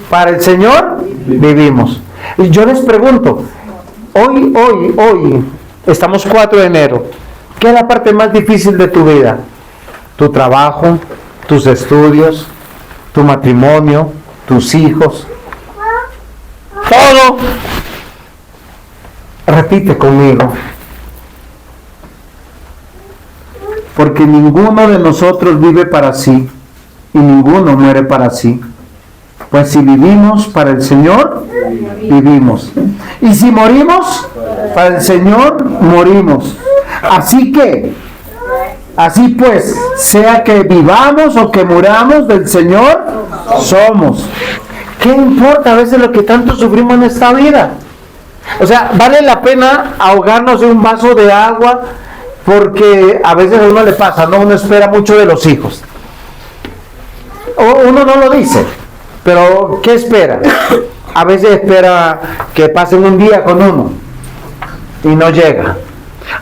para el Señor, vivimos. Y yo les pregunto, hoy, estamos 4 de enero, ¿qué es la parte más difícil de tu vida? Tu trabajo, tus estudios, tu matrimonio, tus hijos, todo. Repite conmigo: porque ninguno de nosotros vive para sí, y ninguno muere para sí. Pues si vivimos para el Señor, vivimos. Y si morimos, para el Señor, morimos. Así pues, sea que vivamos o que muramos, del Señor somos. ¿Qué importa a veces lo que tanto sufrimos en esta vida? O sea, vale la pena ahogarnos en un vaso de agua, porque a veces a uno le pasa, ¿no? Uno espera mucho de los hijos. O uno no lo dice, pero ¿qué espera? A veces espera que pasen un día con uno y no llega.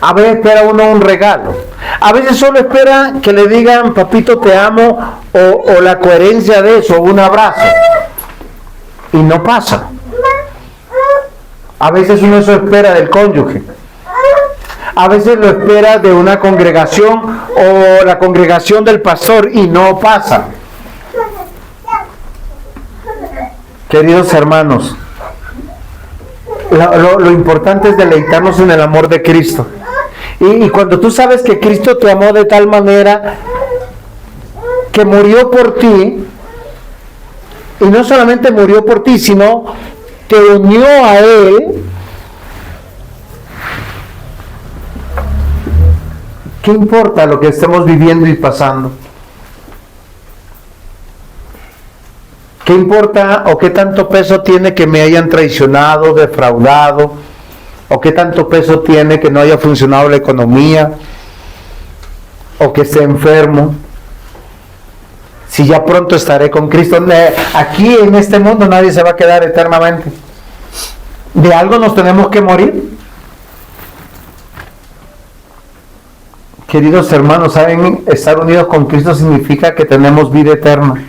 A veces espera uno un regalo. A veces solo espera que le digan, papito te amo, o la coherencia de eso, un abrazo. Y no pasa. A veces uno eso espera del cónyuge. A veces lo espera de una congregación o la congregación del pastor y no pasa. Queridos hermanos, lo importante es deleitarnos en el amor de Cristo. Y cuando tú sabes que Cristo te amó de tal manera que murió por ti, y no solamente murió por ti, sino te unió a Él, ¿qué importa lo que estemos viviendo y pasando? ¿Qué importa o qué tanto peso tiene que me hayan traicionado, defraudado? ¿O qué tanto peso tiene que no haya funcionado la economía? ¿O que esté enfermo? Si ya pronto estaré con Cristo. Aquí en este mundo nadie se va a quedar eternamente. ¿De algo nos tenemos que morir? Queridos hermanos, ¿saben? Estar unidos con Cristo significa que tenemos vida eterna.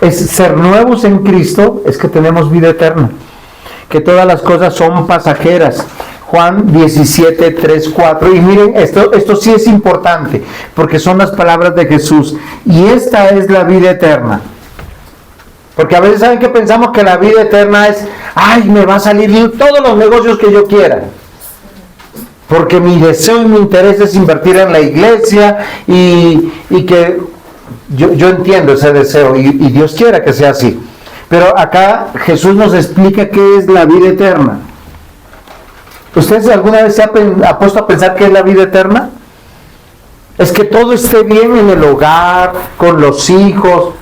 Es ser nuevos en Cristo, es que tenemos vida eterna. Que todas las cosas son pasajeras. Juan 17, 3, 4. Y miren, esto sí es importante, porque son las palabras de Jesús. Y esta es la vida eterna. Porque a veces, ¿saben que pensamos? Que la vida eterna es, ay, me va a salir todos los negocios que yo quiera. Porque mi deseo y mi interés es invertir en la iglesia y que yo entiendo ese deseo y Dios quiera que sea así. Pero acá Jesús nos explica qué es la vida eterna. ¿Ustedes alguna vez se ha puesto a pensar qué es la vida eterna? Es que todo esté bien en el hogar, con los hijos.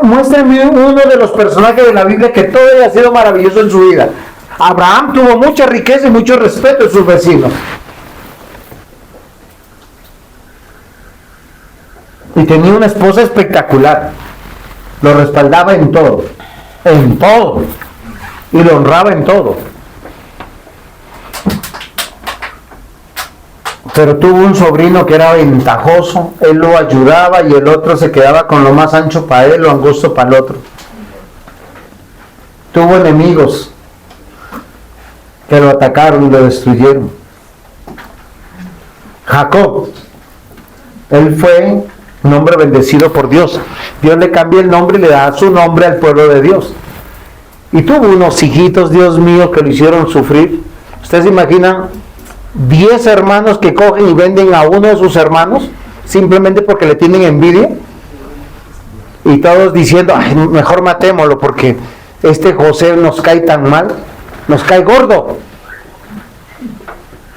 Muéstrenme uno de los personajes de la Biblia que todo haya sido maravilloso en su vida. Abraham tuvo mucha riqueza y mucho respeto de sus vecinos. Y tenía una esposa espectacular. Lo respaldaba en todo. Y lo honraba en todo. Pero tuvo un sobrino que era ventajoso. Él lo ayudaba y el otro se quedaba con lo más ancho para él, lo angosto para el otro. Tuvo enemigos que lo atacaron y lo destruyeron. Jacob, él fue un hombre bendecido por Dios. Dios le cambia el nombre y le da su nombre al pueblo de Dios. Y tuvo unos hijitos, Dios mío, que lo hicieron sufrir. ¿Ustedes se imaginan 10 hermanos que cogen y venden a uno de sus hermanos simplemente porque le tienen envidia? Y todos diciendo, ay, mejor matémoslo porque este José nos cae tan mal, nos cae gordo.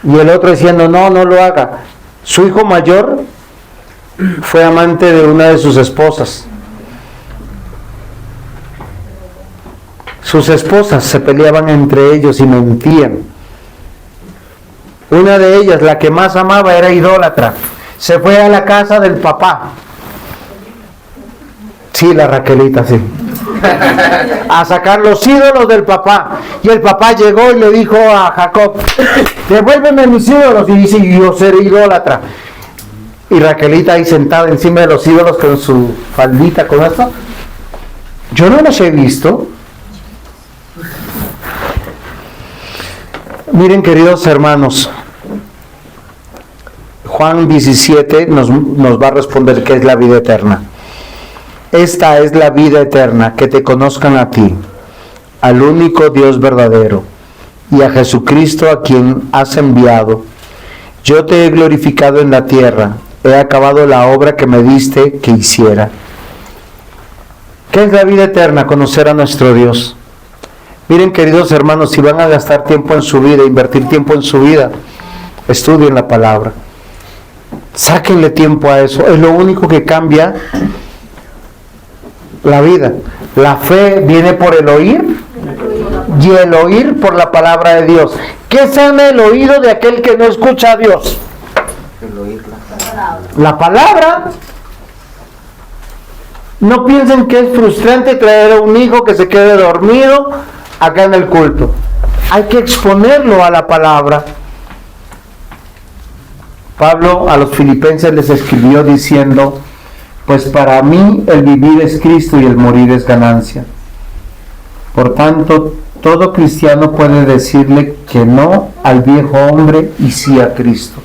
Y el otro diciendo, no lo haga. Su hijo mayor fue amante de una de sus esposas. Sus esposas se peleaban entre ellos y mentían. Una de ellas, la que más amaba, era idólatra. Se fue a la casa del papá. Sí, la Raquelita, sí. A sacar los ídolos del papá. Y el papá llegó y le dijo a Jacob, devuélveme mis ídolos. Y dice, yo seré idólatra. Y Raquelita ahí sentada encima de los ídolos con su faldita, con esto. Yo no los he visto. Miren, queridos hermanos, Juan 17 nos va a responder qué es la vida eterna. Esta es la vida eterna, que te conozcan a ti, al único Dios verdadero, y a Jesucristo a quien has enviado. Yo te he glorificado en la tierra, he acabado la obra que me diste que hiciera. ¿Qué es la vida eterna? Conocer a nuestro Dios. Miren, queridos hermanos, si van a gastar tiempo en su vida, invertir tiempo en su vida, estudien la palabra. Sáquenle tiempo a eso. Es lo único que cambia la vida. La fe viene por el oír y el oír por la palabra de Dios. ¿Qué sana el oído de aquel que no escucha a Dios? El oír La palabra. No piensen que es frustrante traer a un hijo que se quede dormido acá en el culto. Hay que exponerlo a la palabra. Pablo a los filipenses les escribió diciendo: pues para mí el vivir es Cristo y el morir es ganancia. Por tanto, todo cristiano puede decirle que no al viejo hombre y sí a Cristo.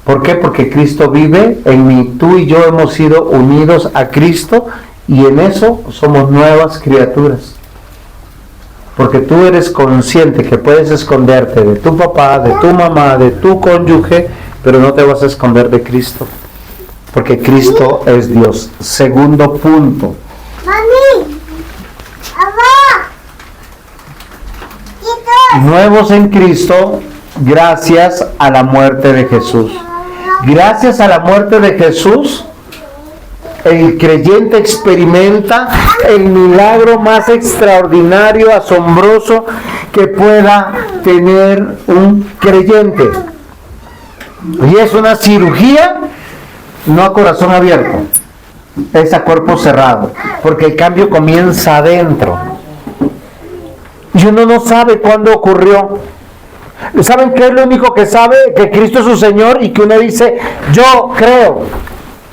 ¿Por qué? Porque Cristo vive en mí. Tú y yo hemos sido unidos a Cristo y en eso somos nuevas criaturas. Porque tú eres consciente que puedes esconderte de tu papá, de tu mamá, de tu cónyuge, pero no te vas a esconder de Cristo. Porque Cristo es Dios. Segundo punto. Nuevos en Cristo gracias a la muerte de Jesús. Gracias a la muerte de Jesús, el creyente experimenta el milagro más extraordinario, asombroso que pueda tener un creyente. Y es una cirugía, no a corazón abierto, es a cuerpo cerrado, porque el cambio comienza adentro. Y uno no sabe cuándo ocurrió. ¿Saben qué es lo único que sabe? Que Cristo es su Señor y que uno dice, yo creo.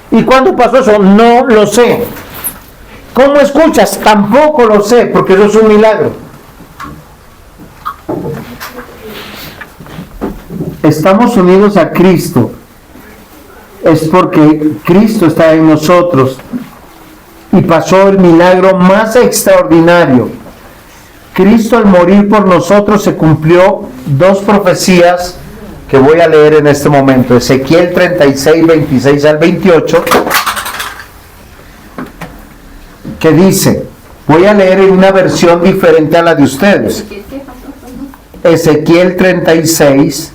¿Y cuándo pasó eso? No lo sé. ¿Cómo escuchas? Tampoco lo sé, porque eso es un milagro. Estamos unidos a Cristo. Es porque Cristo está en nosotros. Y pasó el milagro más extraordinario. Cristo al morir por nosotros se cumplió dos profecías que voy a leer en este momento. Ezequiel 36, 26 al 28, que dice, voy a leer en una versión diferente a la de ustedes. Ezequiel 36,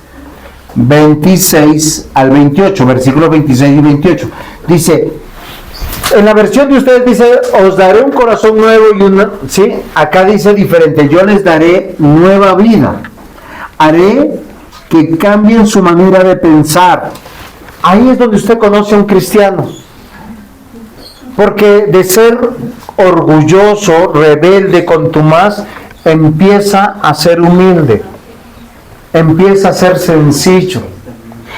26 al 28, versículos 26 y 28. Dice, en la versión de ustedes dice, os daré un corazón nuevo y una... ¿sí? Acá dice diferente, yo les daré nueva vida. Haré que cambien su manera de pensar. Ahí es donde usted conoce a un cristiano. Porque de ser orgulloso, rebelde, contumaz, empieza a ser humilde. Empieza a ser sencillo.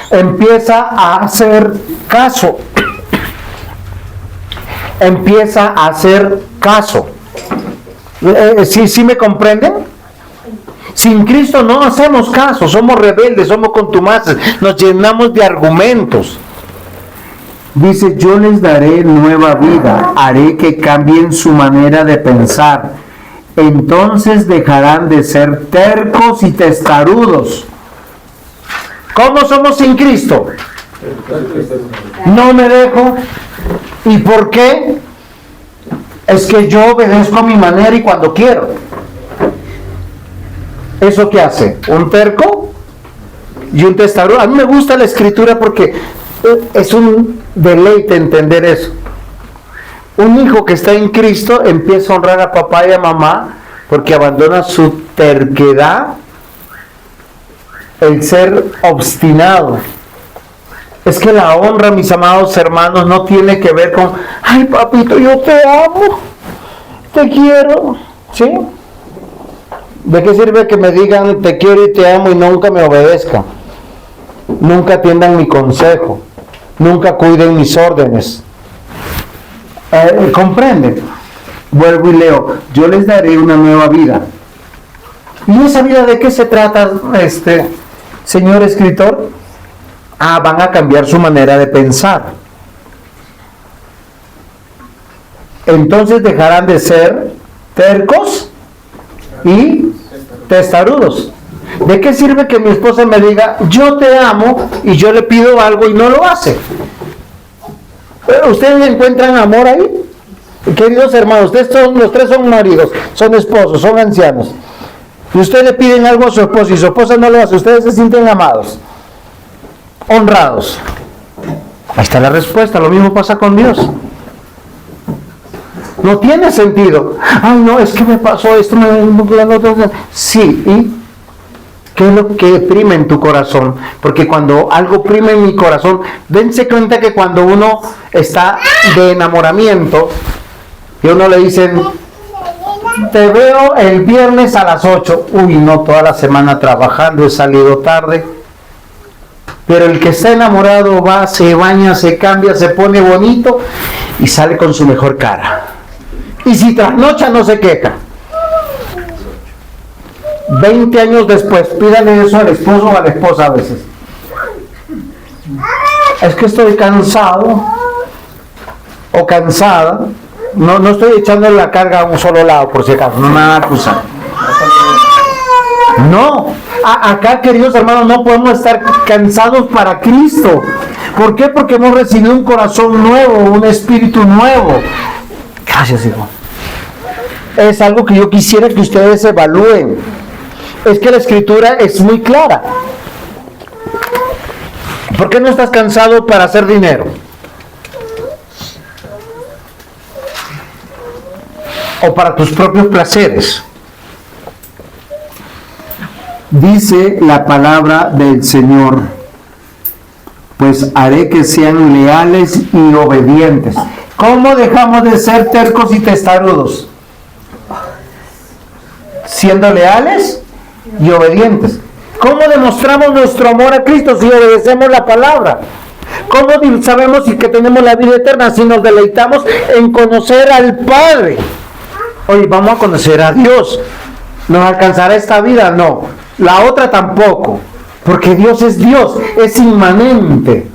Empieza a hacer caso. Empieza a hacer caso. ¿Sí me comprenden? Sin Cristo no hacemos caso, somos rebeldes, somos contumaces, nos llenamos de argumentos. Dice, yo les daré nueva vida, haré que cambien su manera de pensar. Entonces dejarán de ser tercos y testarudos. ¿Cómo somos sin Cristo? No me dejo. ¿Y por qué? Es que yo obedezco a mi manera y cuando quiero. ¿Eso qué hace? ¿Un terco? ¿Y un testarudo? A mí me gusta la escritura porque es un deleite entender eso. Un hijo que está en Cristo empieza a honrar a papá y a mamá porque abandona su terquedad, el ser obstinado. Es que la honra, mis amados hermanos, no tiene que ver con, ay papito, yo te amo, te quiero, ¿sí? ¿De qué sirve que me digan te quiero y te amo y nunca me obedezcan? Nunca atiendan mi consejo, nunca cuiden mis órdenes. ¿Comprenden? Vuelvo y leo, yo les daré una nueva vida. ¿Y esa vida de qué se trata, señor escritor? Van a cambiar su manera de pensar. Entonces dejarán de ser tercos y testarudos. ¿De qué sirve que mi esposa me diga, yo te amo, y yo le pido algo y no lo hace? ¿Ustedes encuentran amor ahí? Queridos hermanos, los tres son maridos, son esposos, son ancianos. Y ustedes le piden algo a su esposa y su esposa no lo hace, ustedes se sienten amados, honrados. Ahí está la respuesta, lo mismo pasa con Dios. No tiene sentido. Ay, no, es que me pasó esto. Sí, ¿y qué es lo que prime en tu corazón? Porque cuando algo prime en mi corazón, dense cuenta que cuando uno está de enamoramiento y a uno le dicen, te veo el viernes a las 8. Uy, no, toda la semana trabajando, he salido tarde. Pero el que está enamorado va, se baña, se cambia, se pone bonito y sale con su mejor cara. Y si trasnocha no se queja. 20 años después, pídale eso al esposo o a la esposa a veces. Es que estoy cansado o cansada. No estoy echando la carga a un solo lado, por si acaso, no me van a acusar. No, acá, queridos hermanos, no podemos estar cansados para Cristo. ¿Por qué? Porque hemos recibido un corazón nuevo, un espíritu nuevo. Gracias, hijo. Es algo que yo quisiera que ustedes evalúen. Es que la escritura es muy clara. ¿Por qué no estás cansado para hacer dinero? O para tus propios placeres. Dice la palabra del Señor, pues haré que sean leales y obedientes. ¿Cómo dejamos de ser tercos y testarudos? Siendo leales y obedientes. ¿Cómo demostramos nuestro amor a Cristo si obedecemos la palabra? ¿Cómo sabemos si que tenemos la vida eterna si nos deleitamos en conocer al Padre? Oye, vamos a conocer a Dios. ¿Nos alcanzará esta vida? No. La otra tampoco. Porque Dios, es inmanente.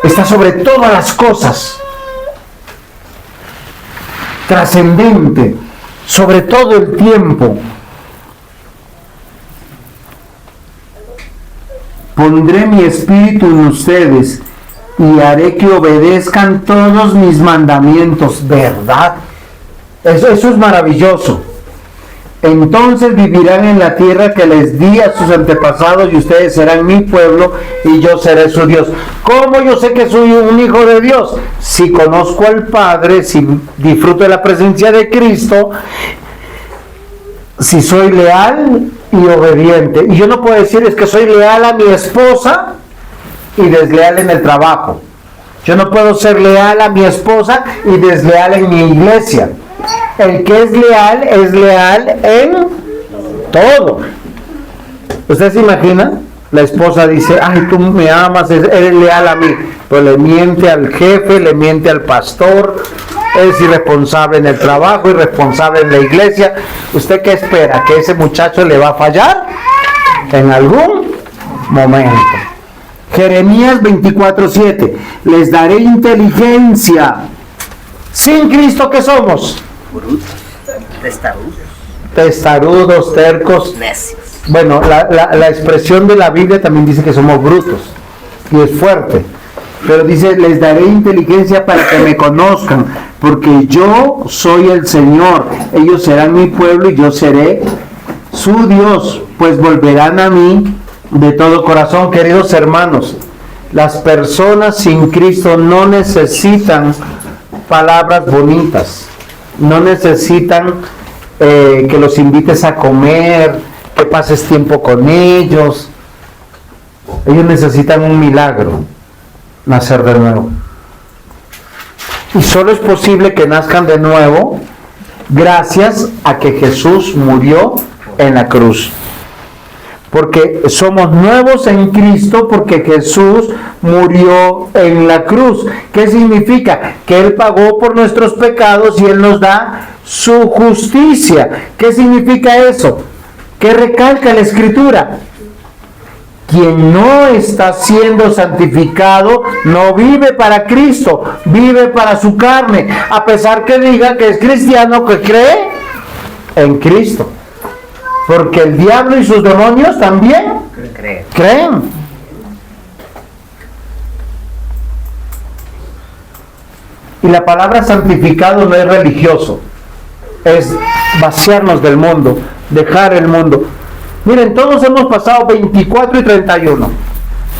Está sobre todas las cosas. Trascendente. Sobre todo el tiempo. Pondré mi espíritu en ustedes y haré que obedezcan todos mis mandamientos. ¿Verdad? Eso es maravilloso. Entonces vivirán en la tierra que les di a sus antepasados y ustedes serán mi pueblo y yo seré su Dios. ¿Cómo yo sé que soy un hijo de Dios? Si conozco al Padre, si disfruto de la presencia de Cristo, si soy leal y obediente. Y yo no puedo decir es que soy leal a mi esposa y desleal en el trabajo. Yo no puedo ser leal a mi esposa y desleal en mi iglesia. El que es leal en todo. ¿Usted se imagina? La esposa dice, ay, tú me amas, eres leal a mí. Pero le miente al jefe, le miente al pastor, es irresponsable en el trabajo, irresponsable en la iglesia. ¿Usted qué espera? ¿Que ese muchacho le va a fallar? En algún momento. Jeremías 24:7. Les daré inteligencia. Sin Cristo, ¿qué somos? Brutos, Testarudos, tercos. necios. Bueno, la expresión de la Biblia también dice que somos brutos. Y es fuerte. Pero dice, les daré inteligencia para que me conozcan. Porque yo soy el Señor. Ellos serán mi pueblo y yo seré su Dios. Pues volverán a mí de todo corazón. Queridos hermanos, las personas sin Cristo no necesitan palabras bonitas. No necesitan que los invites a comer, que pases tiempo con ellos. Ellos necesitan un milagro, nacer de nuevo. Y solo es posible que nazcan de nuevo gracias a que Jesús murió en la cruz. Porque somos nuevos en Cristo porque Jesús murió en la cruz. ¿Qué significa? Que Él pagó por nuestros pecados y Él nos da su justicia. ¿Qué significa eso? ¿Qué recalca la Escritura? Quien no está siendo santificado no vive para Cristo, vive para su carne. A pesar que diga que es cristiano, que cree en Cristo. Porque el diablo y sus demonios también creen. Y la palabra santificado no es religioso, es vaciarnos del mundo, dejar el mundo. Miren, todos hemos pasado 24 y 31.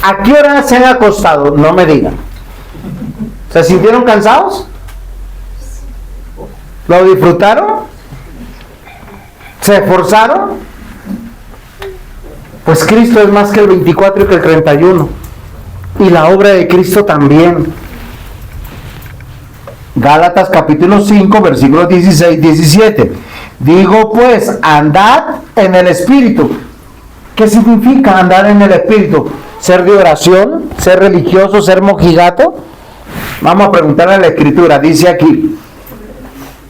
¿A qué hora se han acostado? No me digan. ¿Se sintieron cansados? ¿Lo disfrutaron? ¿Se esforzaron? Pues Cristo es más que el 24 y que el 31. Y la obra de Cristo también. Gálatas capítulo 5, versículos 16-17. Digo pues, andad en el Espíritu. ¿Qué significa andar en el Espíritu? ¿Ser de oración? ¿Ser religioso? ¿Ser mojigato? Vamos a preguntarle a la Escritura. Dice aquí: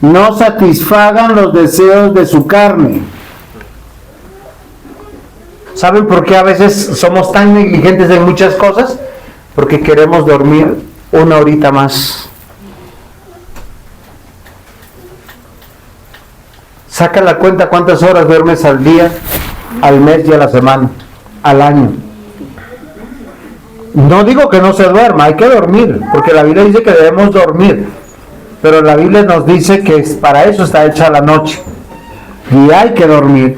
no satisfagan los deseos de su carne. ¿Saben por qué a veces somos tan negligentes en muchas cosas? Porque queremos dormir una horita más. Saca la cuenta cuántas horas duermes al día, al mes y a la semana, al año. No digo que no se duerma, hay que dormir, porque la Biblia dice que debemos dormir, pero la Biblia nos dice que para eso está hecha la noche, y hay que dormir.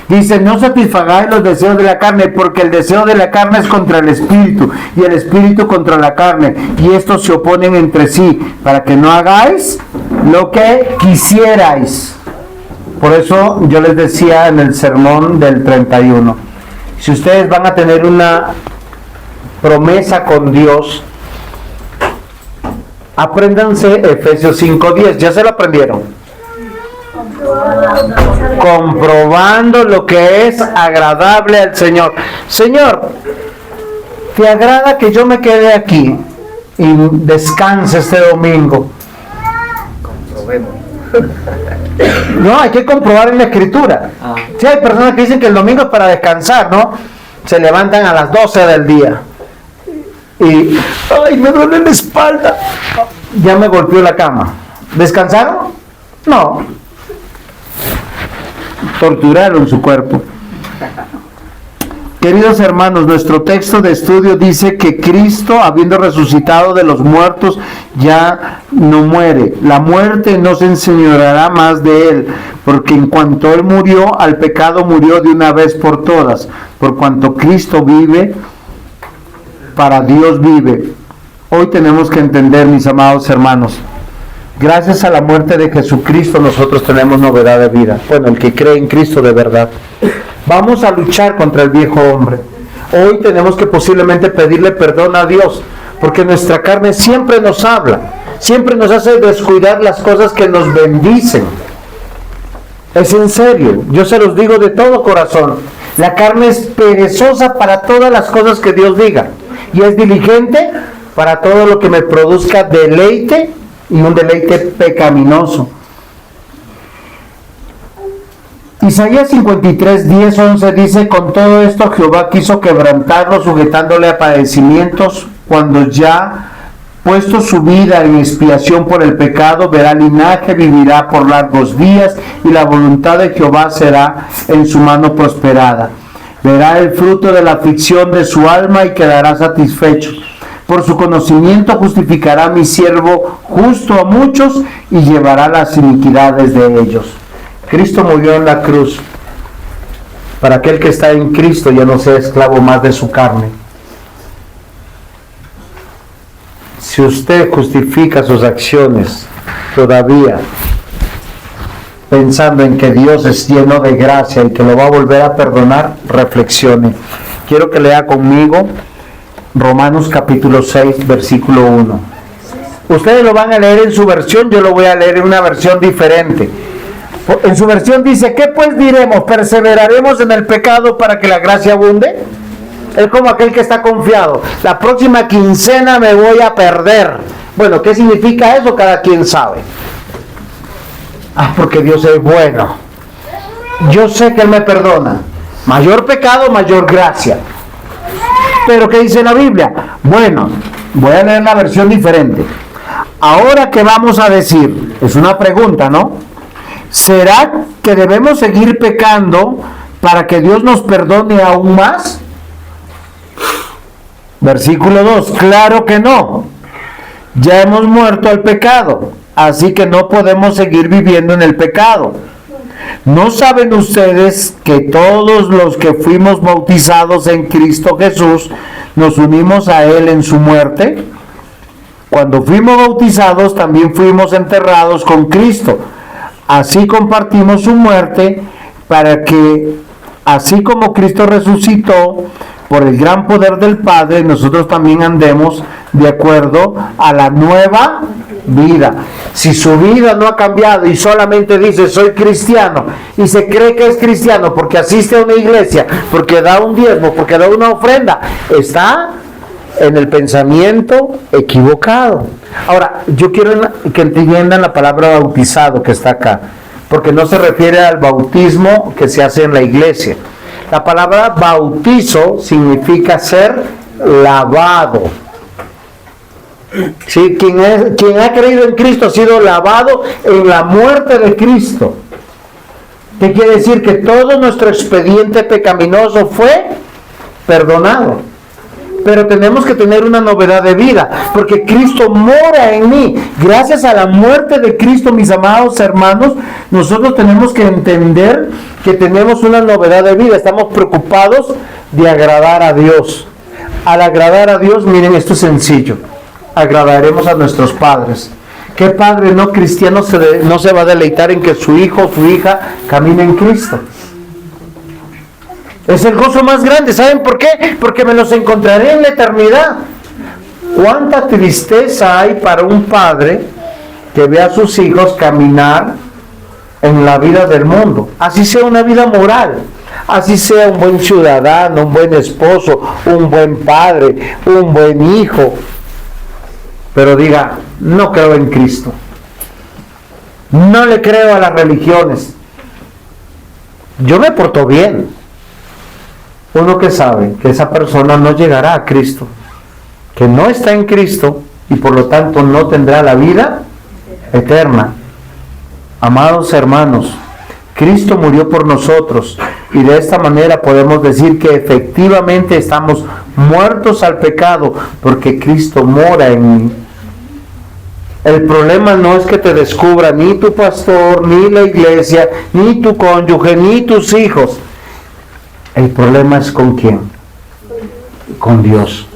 Dice: no satisfagáis los deseos de la carne, porque el deseo de la carne es contra el espíritu, y el espíritu contra la carne, y estos se oponen entre sí, para que no hagáis lo que quisierais. Por eso yo les decía en el sermón del 31, si ustedes van a tener una promesa con Dios, apréndanse Efesios 5:10. ¿Ya se lo aprendieron? Comprobando lo que es agradable al Señor. Señor, ¿te agrada que yo me quede aquí y descanse este domingo? Comprobemos. No, hay que comprobar en la Escritura. Sí, hay personas que dicen que el domingo es para descansar, ¿no? Se levantan a las 12 del día y ¡ay, me duele la espalda! Ya me golpeó la cama. ¿Descansaron? No. Torturaron su cuerpo. Queridos hermanos, nuestro texto de estudio dice que Cristo, habiendo resucitado de los muertos, ya no muere. La muerte no se enseñoreará más de él, porque en cuanto él murió, al pecado murió de una vez por todas. Por cuanto Cristo vive, para Dios vive. Hoy tenemos que entender, mis amados hermanos, gracias a la muerte de Jesucristo nosotros tenemos novedad de vida. Bueno, el que cree en Cristo de verdad. Vamos a luchar contra el viejo hombre. Hoy tenemos que posiblemente pedirle perdón a Dios, porque nuestra carne siempre nos habla, siempre nos hace descuidar las cosas que nos bendicen. Es en serio, yo se los digo de todo corazón. La carne es perezosa para todas las cosas que Dios diga, y es diligente para todo lo que me produzca deleite, y un deleite pecaminoso. Isaías 53, 10, 11 dice: con todo esto Jehová quiso quebrantarlo, sujetándole a padecimientos, cuando ya puesto su vida en expiación por el pecado, verá linaje, vivirá por largos días, y la voluntad de Jehová será en su mano prosperada. Verá el fruto de la aflicción de su alma y quedará satisfecho. Por su conocimiento justificará mi siervo justo a muchos y llevará las iniquidades de ellos. Cristo murió en la cruz para aquel que está en Cristo ya no sea esclavo más de su carne. Si usted justifica sus acciones todavía pensando en que Dios es lleno de gracia y que lo va a volver a perdonar, reflexione. Quiero que lea conmigo Romanos capítulo 6, versículo 1. Ustedes lo van a leer en su versión, yo lo voy a leer en una versión diferente. En su versión dice: ¿qué pues diremos? ¿Perseveraremos en el pecado para que la gracia abunde? Es como aquel que está confiado: la próxima quincena me voy a perder. Bueno, ¿qué significa eso? Cada quien sabe. Porque Dios es bueno. Yo sé que Él me perdona. Mayor pecado, mayor gracia. Pero ¿qué dice la Biblia? Bueno, voy a leer la versión diferente. Ahora, ¿qué vamos a decir? Es una pregunta, ¿no? ¿Será que debemos seguir pecando para que Dios nos perdone aún más? Versículo 2, claro que no. Ya hemos muerto al pecado, así que no podemos seguir viviendo en el pecado. ¿No saben ustedes que todos los que fuimos bautizados en Cristo Jesús nos unimos a Él en su muerte? Cuando fuimos bautizados también fuimos enterrados con Cristo. Así compartimos su muerte para que, así como Cristo resucitó por el gran poder del Padre, nosotros también andemos de acuerdo a la nueva vida. Si su vida no ha cambiado y solamente dice soy cristiano y se cree que es cristiano porque asiste a una iglesia, porque da un diezmo, porque da una ofrenda, está en el pensamiento equivocado. Ahora, yo quiero que entiendan la palabra bautizado que está acá, porque no se refiere al bautismo que se hace en la iglesia. La palabra bautizo significa ser lavado. Sí, quien ha creído en Cristo ha sido lavado en la muerte de Cristo. ¿Qué quiere decir? Que todo nuestro expediente pecaminoso fue perdonado. Pero tenemos que tener una novedad de vida, porque Cristo mora en mí. Gracias a la muerte de Cristo, mis amados hermanos, nosotros tenemos que entender que tenemos una novedad de vida. Estamos preocupados de agradar a Dios. Al agradar a Dios, miren, esto es sencillo. Agradaremos a nuestros padres. ¿Qué padre no cristiano no se va a deleitar en que su hijo o su hija camine en Cristo? Es el gozo más grande. ¿Saben por qué? Porque me los encontraré en la eternidad. ¿Cuánta tristeza hay para un padre que ve a sus hijos caminar en la vida del mundo? Así sea una vida moral, así sea un buen ciudadano, un buen esposo, un buen padre, un buen hijo, pero diga, no creo en Cristo, no le creo a las religiones, yo me porto bien. Uno que sabe que esa persona no llegará a Cristo, que no está en Cristo y por lo tanto no tendrá la vida eterna. Amados hermanos, Cristo murió por nosotros y de esta manera podemos decir que efectivamente estamos muertos al pecado porque Cristo mora en mí. El problema no es que te descubra ni tu pastor, ni la iglesia, ni tu cónyuge, ni tus hijos. El problema es con quién, con Dios.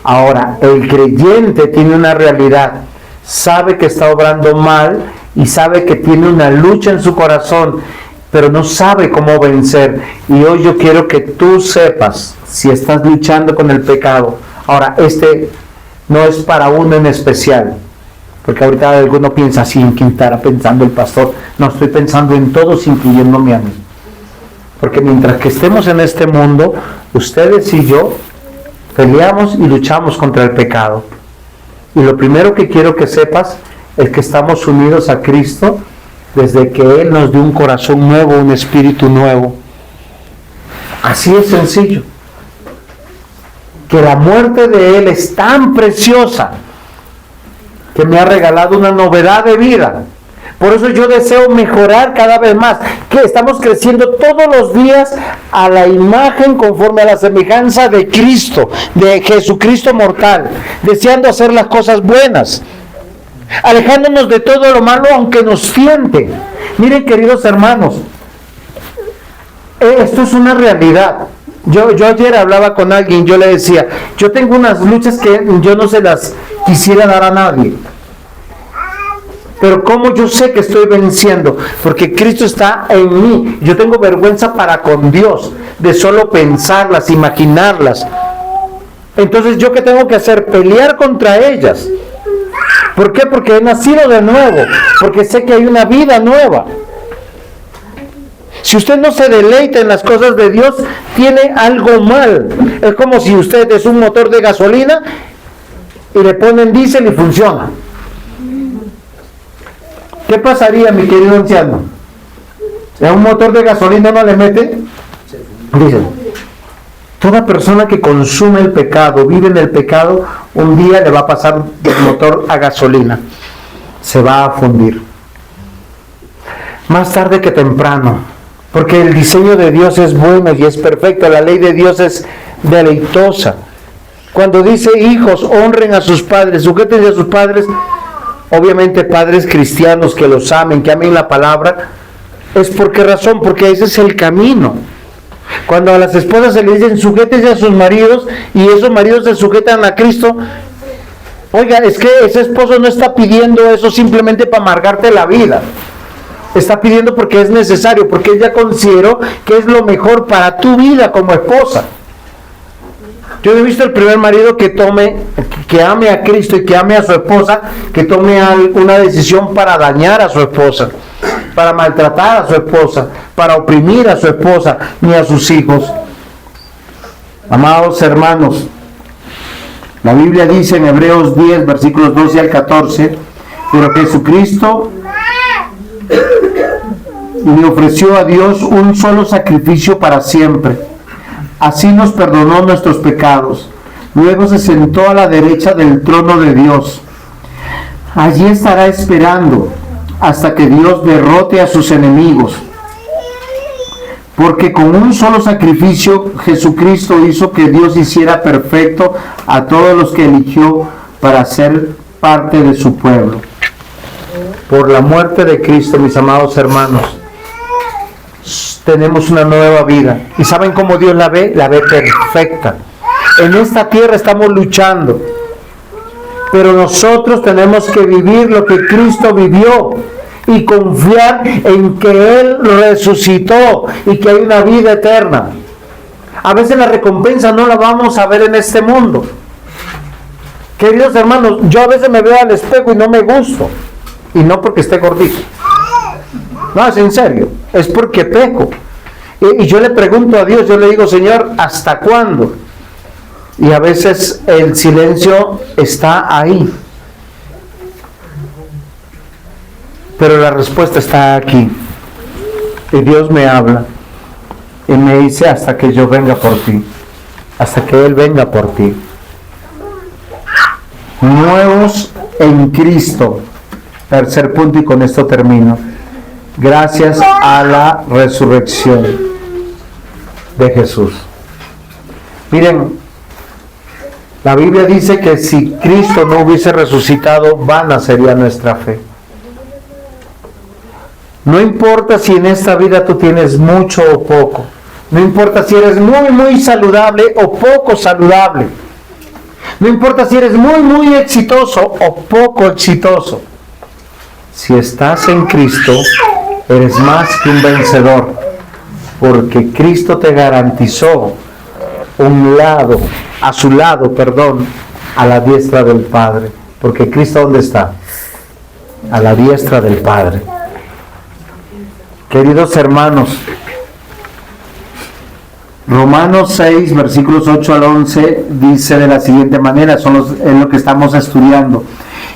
Ahora, el creyente tiene una realidad, sabe que está obrando mal y sabe que tiene una lucha en su corazón, pero no sabe cómo vencer. Y hoy yo quiero que tú sepas si estás luchando con el pecado. Ahora, este no es para uno en especial, porque ahorita alguno piensa así, en quién estará pensando el pastor. No, estoy pensando en todos, incluyéndome a mí. Porque mientras que estemos en este mundo, ustedes y yo peleamos y luchamos contra el pecado. Y lo primero que quiero que sepas es que estamos unidos a Cristo desde que Él nos dio un corazón nuevo, un espíritu nuevo. Así es sencillo. Que la muerte de Él es tan preciosa que me ha regalado una novedad de vida. Por eso yo deseo mejorar cada vez más, que estamos creciendo todos los días a la imagen conforme a la semejanza de Cristo, de Jesucristo mortal, deseando hacer las cosas buenas, alejándonos de todo lo malo aunque nos tiente. Miren, queridos hermanos, esto es una realidad. Yo ayer hablaba con alguien, yo le decía, yo tengo unas luchas que yo no se las quisiera dar a nadie. Pero ¿cómo yo sé que estoy venciendo? Porque Cristo está en mí. Yo tengo vergüenza para con Dios de solo pensarlas, imaginarlas. Entonces, ¿yo qué tengo que hacer? Pelear contra ellas. ¿Por qué? Porque he nacido de nuevo. Porque sé que hay una vida nueva. Si usted no se deleita en las cosas de Dios, tiene algo mal. Es como si usted es un motor de gasolina y le ponen diésel y funciona. ¿Qué pasaría, mi querido anciano? ¿A un motor de gasolina no le mete? Dice, toda persona que consume el pecado, vive en el pecado, un día le va a pasar del motor a gasolina. Se va a fundir. Más tarde que temprano. Porque el diseño de Dios es bueno y es perfecto. La ley de Dios es deleitosa. Cuando dice hijos, honren a sus padres, sujétense a sus padres, obviamente padres cristianos que los amen, que amen la palabra, ¿es por qué razón? Porque ese es el camino. Cuando a las esposas se les dicen sujétense a sus maridos y esos maridos se sujetan a Cristo, oiga, es que ese esposo no está pidiendo eso simplemente para amargarte la vida. Está pidiendo porque es necesario, porque ella consideró que es lo mejor para tu vida como esposa. Yo he visto el primer marido que ame a Cristo y que ame a su esposa, que tome una decisión para dañar a su esposa, para maltratar a su esposa, para oprimir a su esposa ni a sus hijos. Amados hermanos, la Biblia dice en Hebreos 10, versículos 12 al 14, pero Jesucristo le ofreció a Dios un solo sacrificio para siempre. Así nos perdonó nuestros pecados. Luego se sentó a la derecha del trono de Dios. Allí estará esperando hasta que Dios derrote a sus enemigos. Porque con un solo sacrificio Jesucristo hizo que Dios hiciera perfecto a todos los que eligió para ser parte de su pueblo. Por la muerte de Cristo, mis amados hermanos, tenemos una nueva vida. ¿Y saben cómo Dios la ve? La ve perfecta. En esta tierra estamos luchando, pero nosotros tenemos que vivir lo que Cristo vivió y confiar en que Él resucitó y que hay una vida eterna. A veces la recompensa no la vamos a ver en este mundo. Queridos hermanos, yo a veces me veo al espejo y no me gusto, y no porque esté gordito. No, es en serio, es porque peco. Y yo le pregunto a Dios, yo le digo, Señor, ¿hasta cuándo? Y a veces el silencio está ahí. Pero la respuesta está aquí. Y Dios me habla y me dice hasta que yo venga por ti, hasta que Él venga por ti. Nuevos en Cristo. Tercer punto y con esto termino. Gracias a la resurrección de Jesús. Miren, la Biblia dice que si Cristo no hubiese resucitado, vana sería nuestra fe. No importa si en esta vida tú tienes mucho o poco. No importa si eres muy, muy saludable o poco saludable. No importa si eres muy, muy exitoso o poco exitoso. Si estás en Cristo, eres más que un vencedor, porque Cristo te garantizó a su lado, a la diestra del Padre. Porque Cristo, ¿dónde está? A la diestra del Padre. Queridos hermanos, Romanos 6, versículos 8 al 11, dice de la siguiente manera, es lo que estamos estudiando.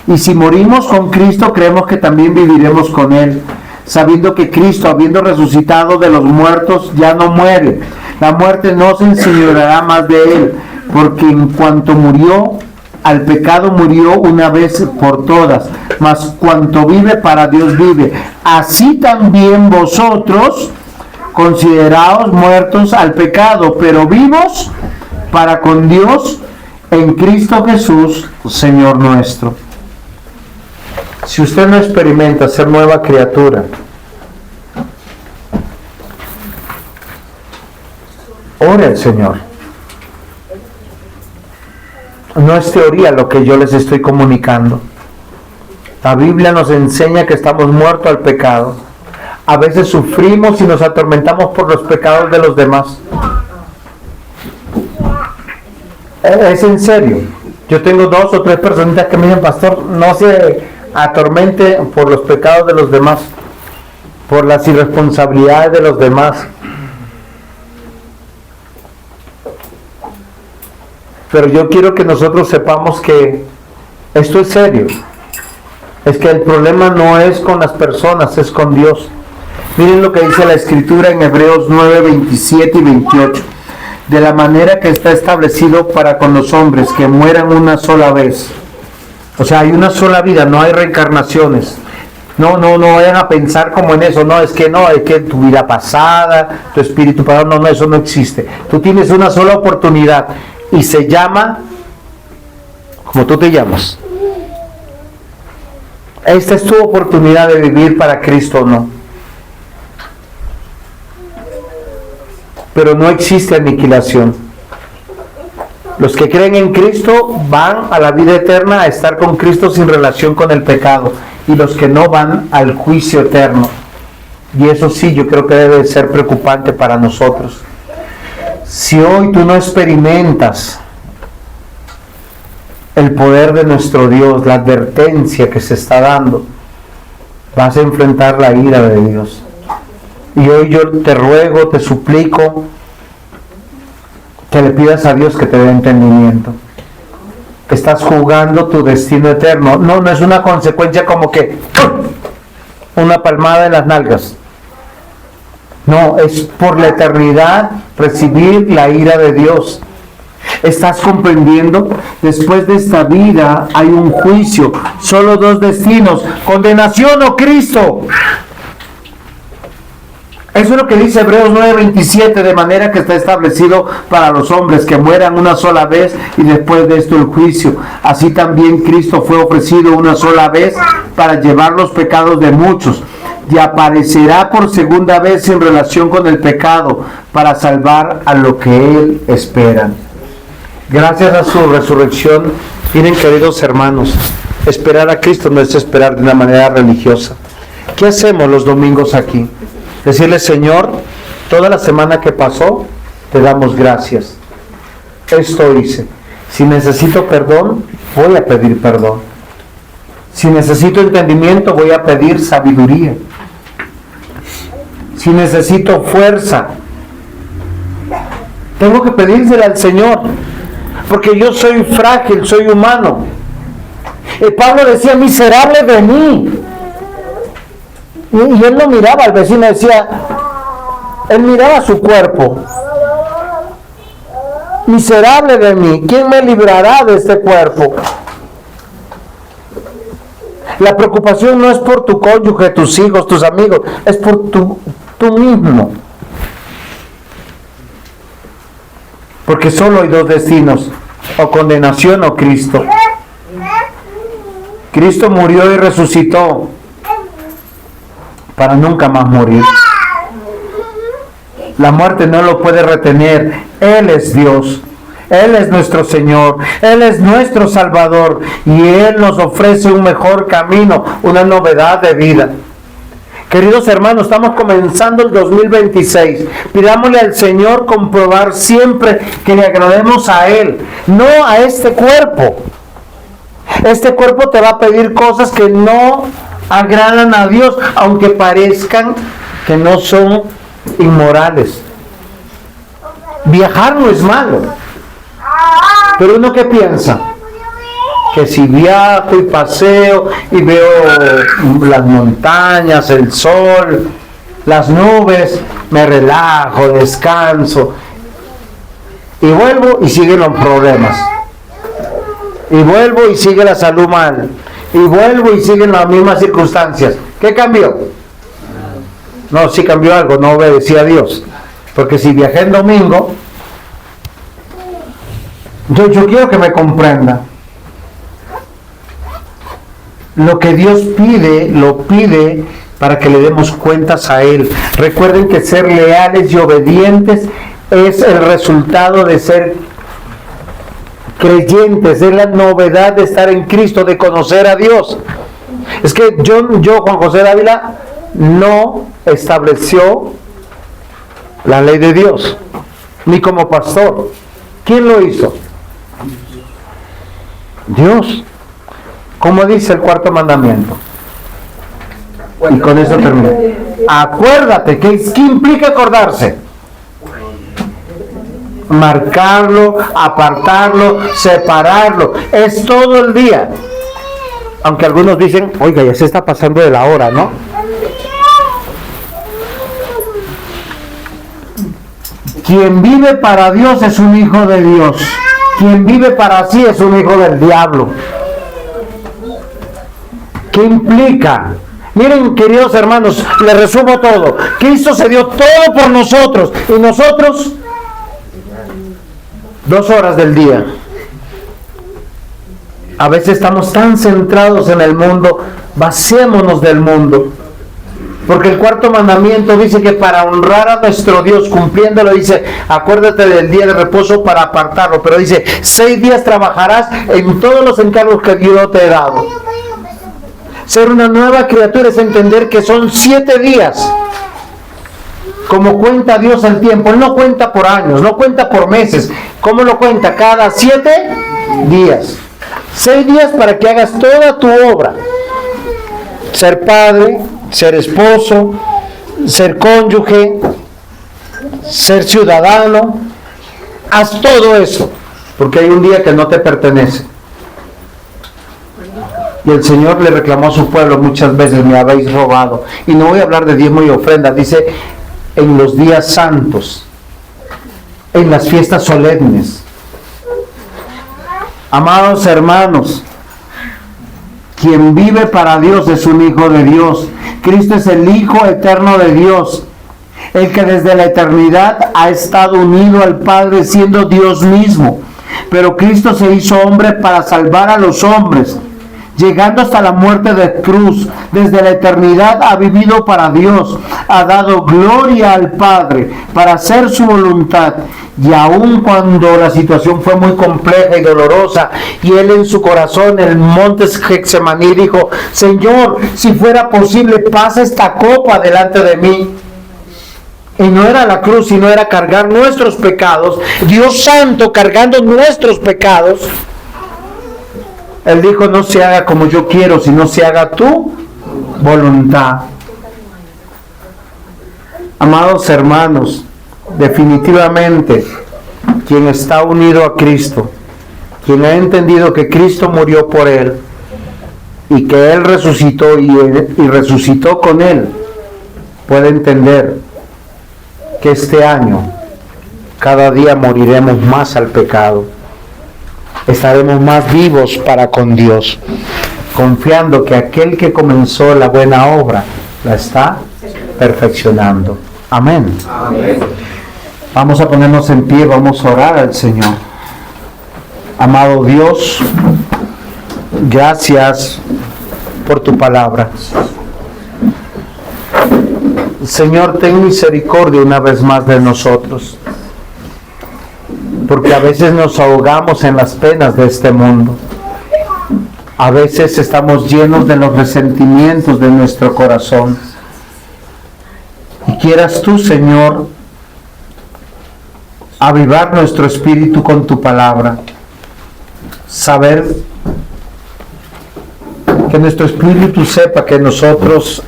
Y si morimos con Cristo, creemos que también viviremos con Él, sabiendo que Cristo, habiendo resucitado de los muertos, ya no muere. La muerte no se enseñoreará más de Él, porque en cuanto murió al pecado, murió una vez por todas, mas cuanto vive, para Dios vive. Así también vosotros, consideraos muertos al pecado, pero vivos para con Dios en Cristo Jesús, Señor nuestro. Si usted no experimenta ser nueva criatura, ore al Señor. No es teoría lo que yo les estoy comunicando. La Biblia nos enseña que estamos muertos al pecado. A veces sufrimos y nos atormentamos por los pecados de los demás. Es en serio. Yo tengo 2 o 3 personitas que me dicen, pastor, no se atormente por los pecados de los demás, por las irresponsabilidades de los demás. Pero yo quiero que nosotros sepamos que esto es serio. Es que el problema no es con las personas, es con Dios. Miren lo que dice la Escritura en Hebreos 9, 27 y 28. De la manera que está establecido para con los hombres, que mueran una sola vez. O sea, hay una sola vida, no hay reencarnaciones. No vayan a pensar como en eso. No, es que tu vida pasada, tu espíritu pasado, no, eso no existe. Tú tienes una sola oportunidad y se llama como tú te llamas. Esta es tu oportunidad de vivir para Cristo o no. Pero no existe aniquilación. Los que creen en Cristo van a la vida eterna, a estar con Cristo sin relación con el pecado. Y los que no van al juicio eterno. Y eso sí, yo creo que debe ser preocupante para nosotros. Si hoy tú no experimentas el poder de nuestro Dios, la advertencia que se está dando, vas a enfrentar la ira de Dios. Y hoy yo te ruego, te suplico, que le pidas a Dios que te dé entendimiento. Estás jugando tu destino eterno. No es una consecuencia como que una palmada en las nalgas. No, es por la eternidad recibir la ira de Dios. ¿Estás comprendiendo? Después de esta vida hay un juicio. Solo dos destinos: condenación o Cristo. Eso es lo que dice Hebreos 9:27, de manera que está establecido para los hombres que mueran una sola vez y después de esto el juicio. Así también Cristo fue ofrecido una sola vez para llevar los pecados de muchos, y aparecerá por segunda vez en relación con el pecado para salvar a lo que Él espera. Gracias a su resurrección, miren, queridos hermanos, esperar a Cristo no es esperar de una manera religiosa. ¿Qué hacemos los domingos aquí? Decirle: Señor, toda la semana que pasó, te damos gracias. Esto hice. Si necesito perdón, voy a pedir perdón. Si necesito entendimiento, voy a pedir sabiduría. Si necesito fuerza, tengo que pedírsela al Señor, porque yo soy frágil, soy humano. Pablo decía: miserable de mí. Y él no miraba al vecino, decía, él miraba su cuerpo. Miserable de mí, ¿quién me librará de este cuerpo? La preocupación no es por tu cónyuge, tus hijos, tus amigos, es por tú mismo. Porque solo hay dos destinos: o condenación o Cristo. Cristo murió y resucitó para nunca más morir. La muerte no lo puede retener. Él es Dios. Él es nuestro Señor. Él es nuestro Salvador. Y Él nos ofrece un mejor camino, una novedad de vida. Queridos hermanos, estamos comenzando el 2026. Pidámosle al Señor comprobar siempre que le agrademos a Él, no a este cuerpo. Este cuerpo te va a pedir cosas que no agradan a Dios, aunque parezcan que no son inmorales. Viajar no es malo, pero uno ¿qué piensa? Que si viajo y paseo y veo las montañas, el sol, las nubes, me relajo, descanso, y vuelvo y siguen los problemas, y vuelvo y sigue la salud mal, y vuelvo y siguen las mismas circunstancias. ¿Qué cambió? No, sí cambió algo, no obedecí a Dios. Porque si viajé el domingo, yo quiero que me comprenda. Lo que Dios pide, lo pide para que le demos cuentas a Él. Recuerden que ser leales y obedientes es el resultado de ser creyentes, es la novedad de estar en Cristo, de conocer a Dios. Es que yo Juan José Dávila, no estableció la ley de Dios, ni como pastor. ¿Quién lo hizo? Dios. ¿Cómo dice el cuarto mandamiento? Y con eso termino. Acuérdate. ¿Qué implica acordarse? Marcarlo, apartarlo, separarlo. Es todo el día. Aunque algunos dicen, oiga, ya se está pasando de la hora, ¿no? Quien vive para Dios es un hijo de Dios. Quien vive para sí es un hijo del diablo. ¿Qué implica? Miren, queridos hermanos, les resumo todo. Cristo se dio todo por nosotros. Y nosotros, 2 horas del día. A veces estamos tan centrados en el mundo, vaciémonos del mundo. Porque el cuarto mandamiento dice que para honrar a nuestro Dios, cumpliéndolo, dice, acuérdate del día de reposo para apartarlo. Pero dice, 6 días trabajarás en todos los encargos que Dios te he dado. Ser una nueva criatura es entender que son 7 días. Como cuenta Dios el tiempo, Él no cuenta por años, no cuenta por meses. ¿Cómo lo cuenta? Cada 7 días. 6 días para que hagas toda tu obra. Ser padre, ser esposo, ser cónyuge, ser ciudadano. Haz todo eso, porque hay un día que no te pertenece. Y el Señor le reclamó a su pueblo muchas veces, me habéis robado. Y no voy a hablar de diezmo y ofrenda, dice en los días santos, en las fiestas solemnes. Amados hermanos, quien vive para Dios es un hijo de Dios. Cristo es el Hijo eterno de Dios, el que desde la eternidad ha estado unido al Padre siendo Dios mismo. Pero Cristo se hizo hombre para salvar a los hombres, llegando hasta la muerte de cruz. Desde la eternidad ha vivido para Dios, ha dado gloria al Padre para hacer su voluntad. Y aun cuando la situación fue muy compleja y dolorosa, y él en su corazón, en el monte Getsemaní, dijo, Señor, si fuera posible, pasa esta copa delante de mí. Y no era la cruz, sino era cargar nuestros pecados. Dios Santo cargando nuestros pecados. Él dijo, no se haga como yo quiero, sino se haga tu voluntad. Amados hermanos, definitivamente, quien está unido a Cristo, quien ha entendido que Cristo murió por él, y que Él resucitó y resucitó con Él, puede entender que este año, cada día moriremos más al pecado. Estaremos más vivos para con Dios, confiando que aquel que comenzó la buena obra la está perfeccionando. Amén. Amén. Vamos a ponernos en pie, vamos a orar al Señor. Amado Dios, gracias por tu palabra. Señor, ten misericordia una vez más de nosotros, porque a veces nos ahogamos en las penas de este mundo. A veces estamos llenos de los resentimientos de nuestro corazón. Y quieras tú, Señor, avivar nuestro espíritu con tu palabra. Saber que nuestro espíritu sepa que nosotros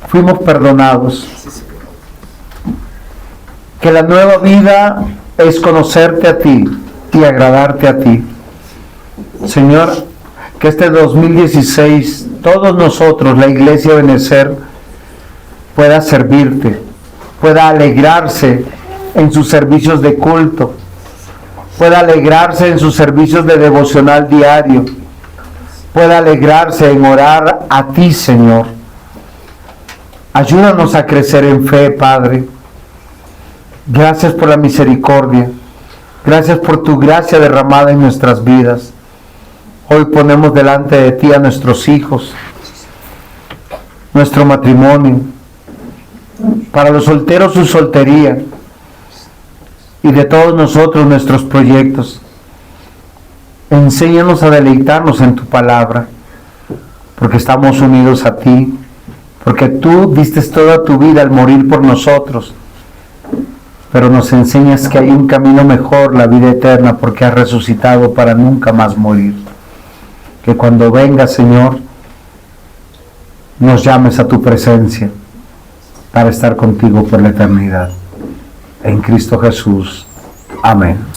fuimos perdonados. Que la nueva vida es conocerte a ti y agradarte a ti. Señor, que este 2016 todos nosotros, la Iglesia Benecer, pueda servirte, pueda alegrarse en sus servicios de culto, pueda alegrarse en sus servicios de devocional diario, pueda alegrarse en orar a ti, Señor. Ayúdanos a crecer en fe, Padre. Gracias por la misericordia. Gracias por tu gracia derramada en nuestras vidas. Hoy ponemos delante de ti a nuestros hijos, nuestro matrimonio, para los solteros su soltería, y de todos nosotros nuestros proyectos. Enséñanos a deleitarnos en tu palabra, porque estamos unidos a ti, porque tú diste toda tu vida al morir por nosotros, pero nos enseñas que hay un camino mejor, la vida eterna, porque has resucitado para nunca más morir. Que cuando vengas, Señor, nos llames a tu presencia para estar contigo por la eternidad. En Cristo Jesús. Amén.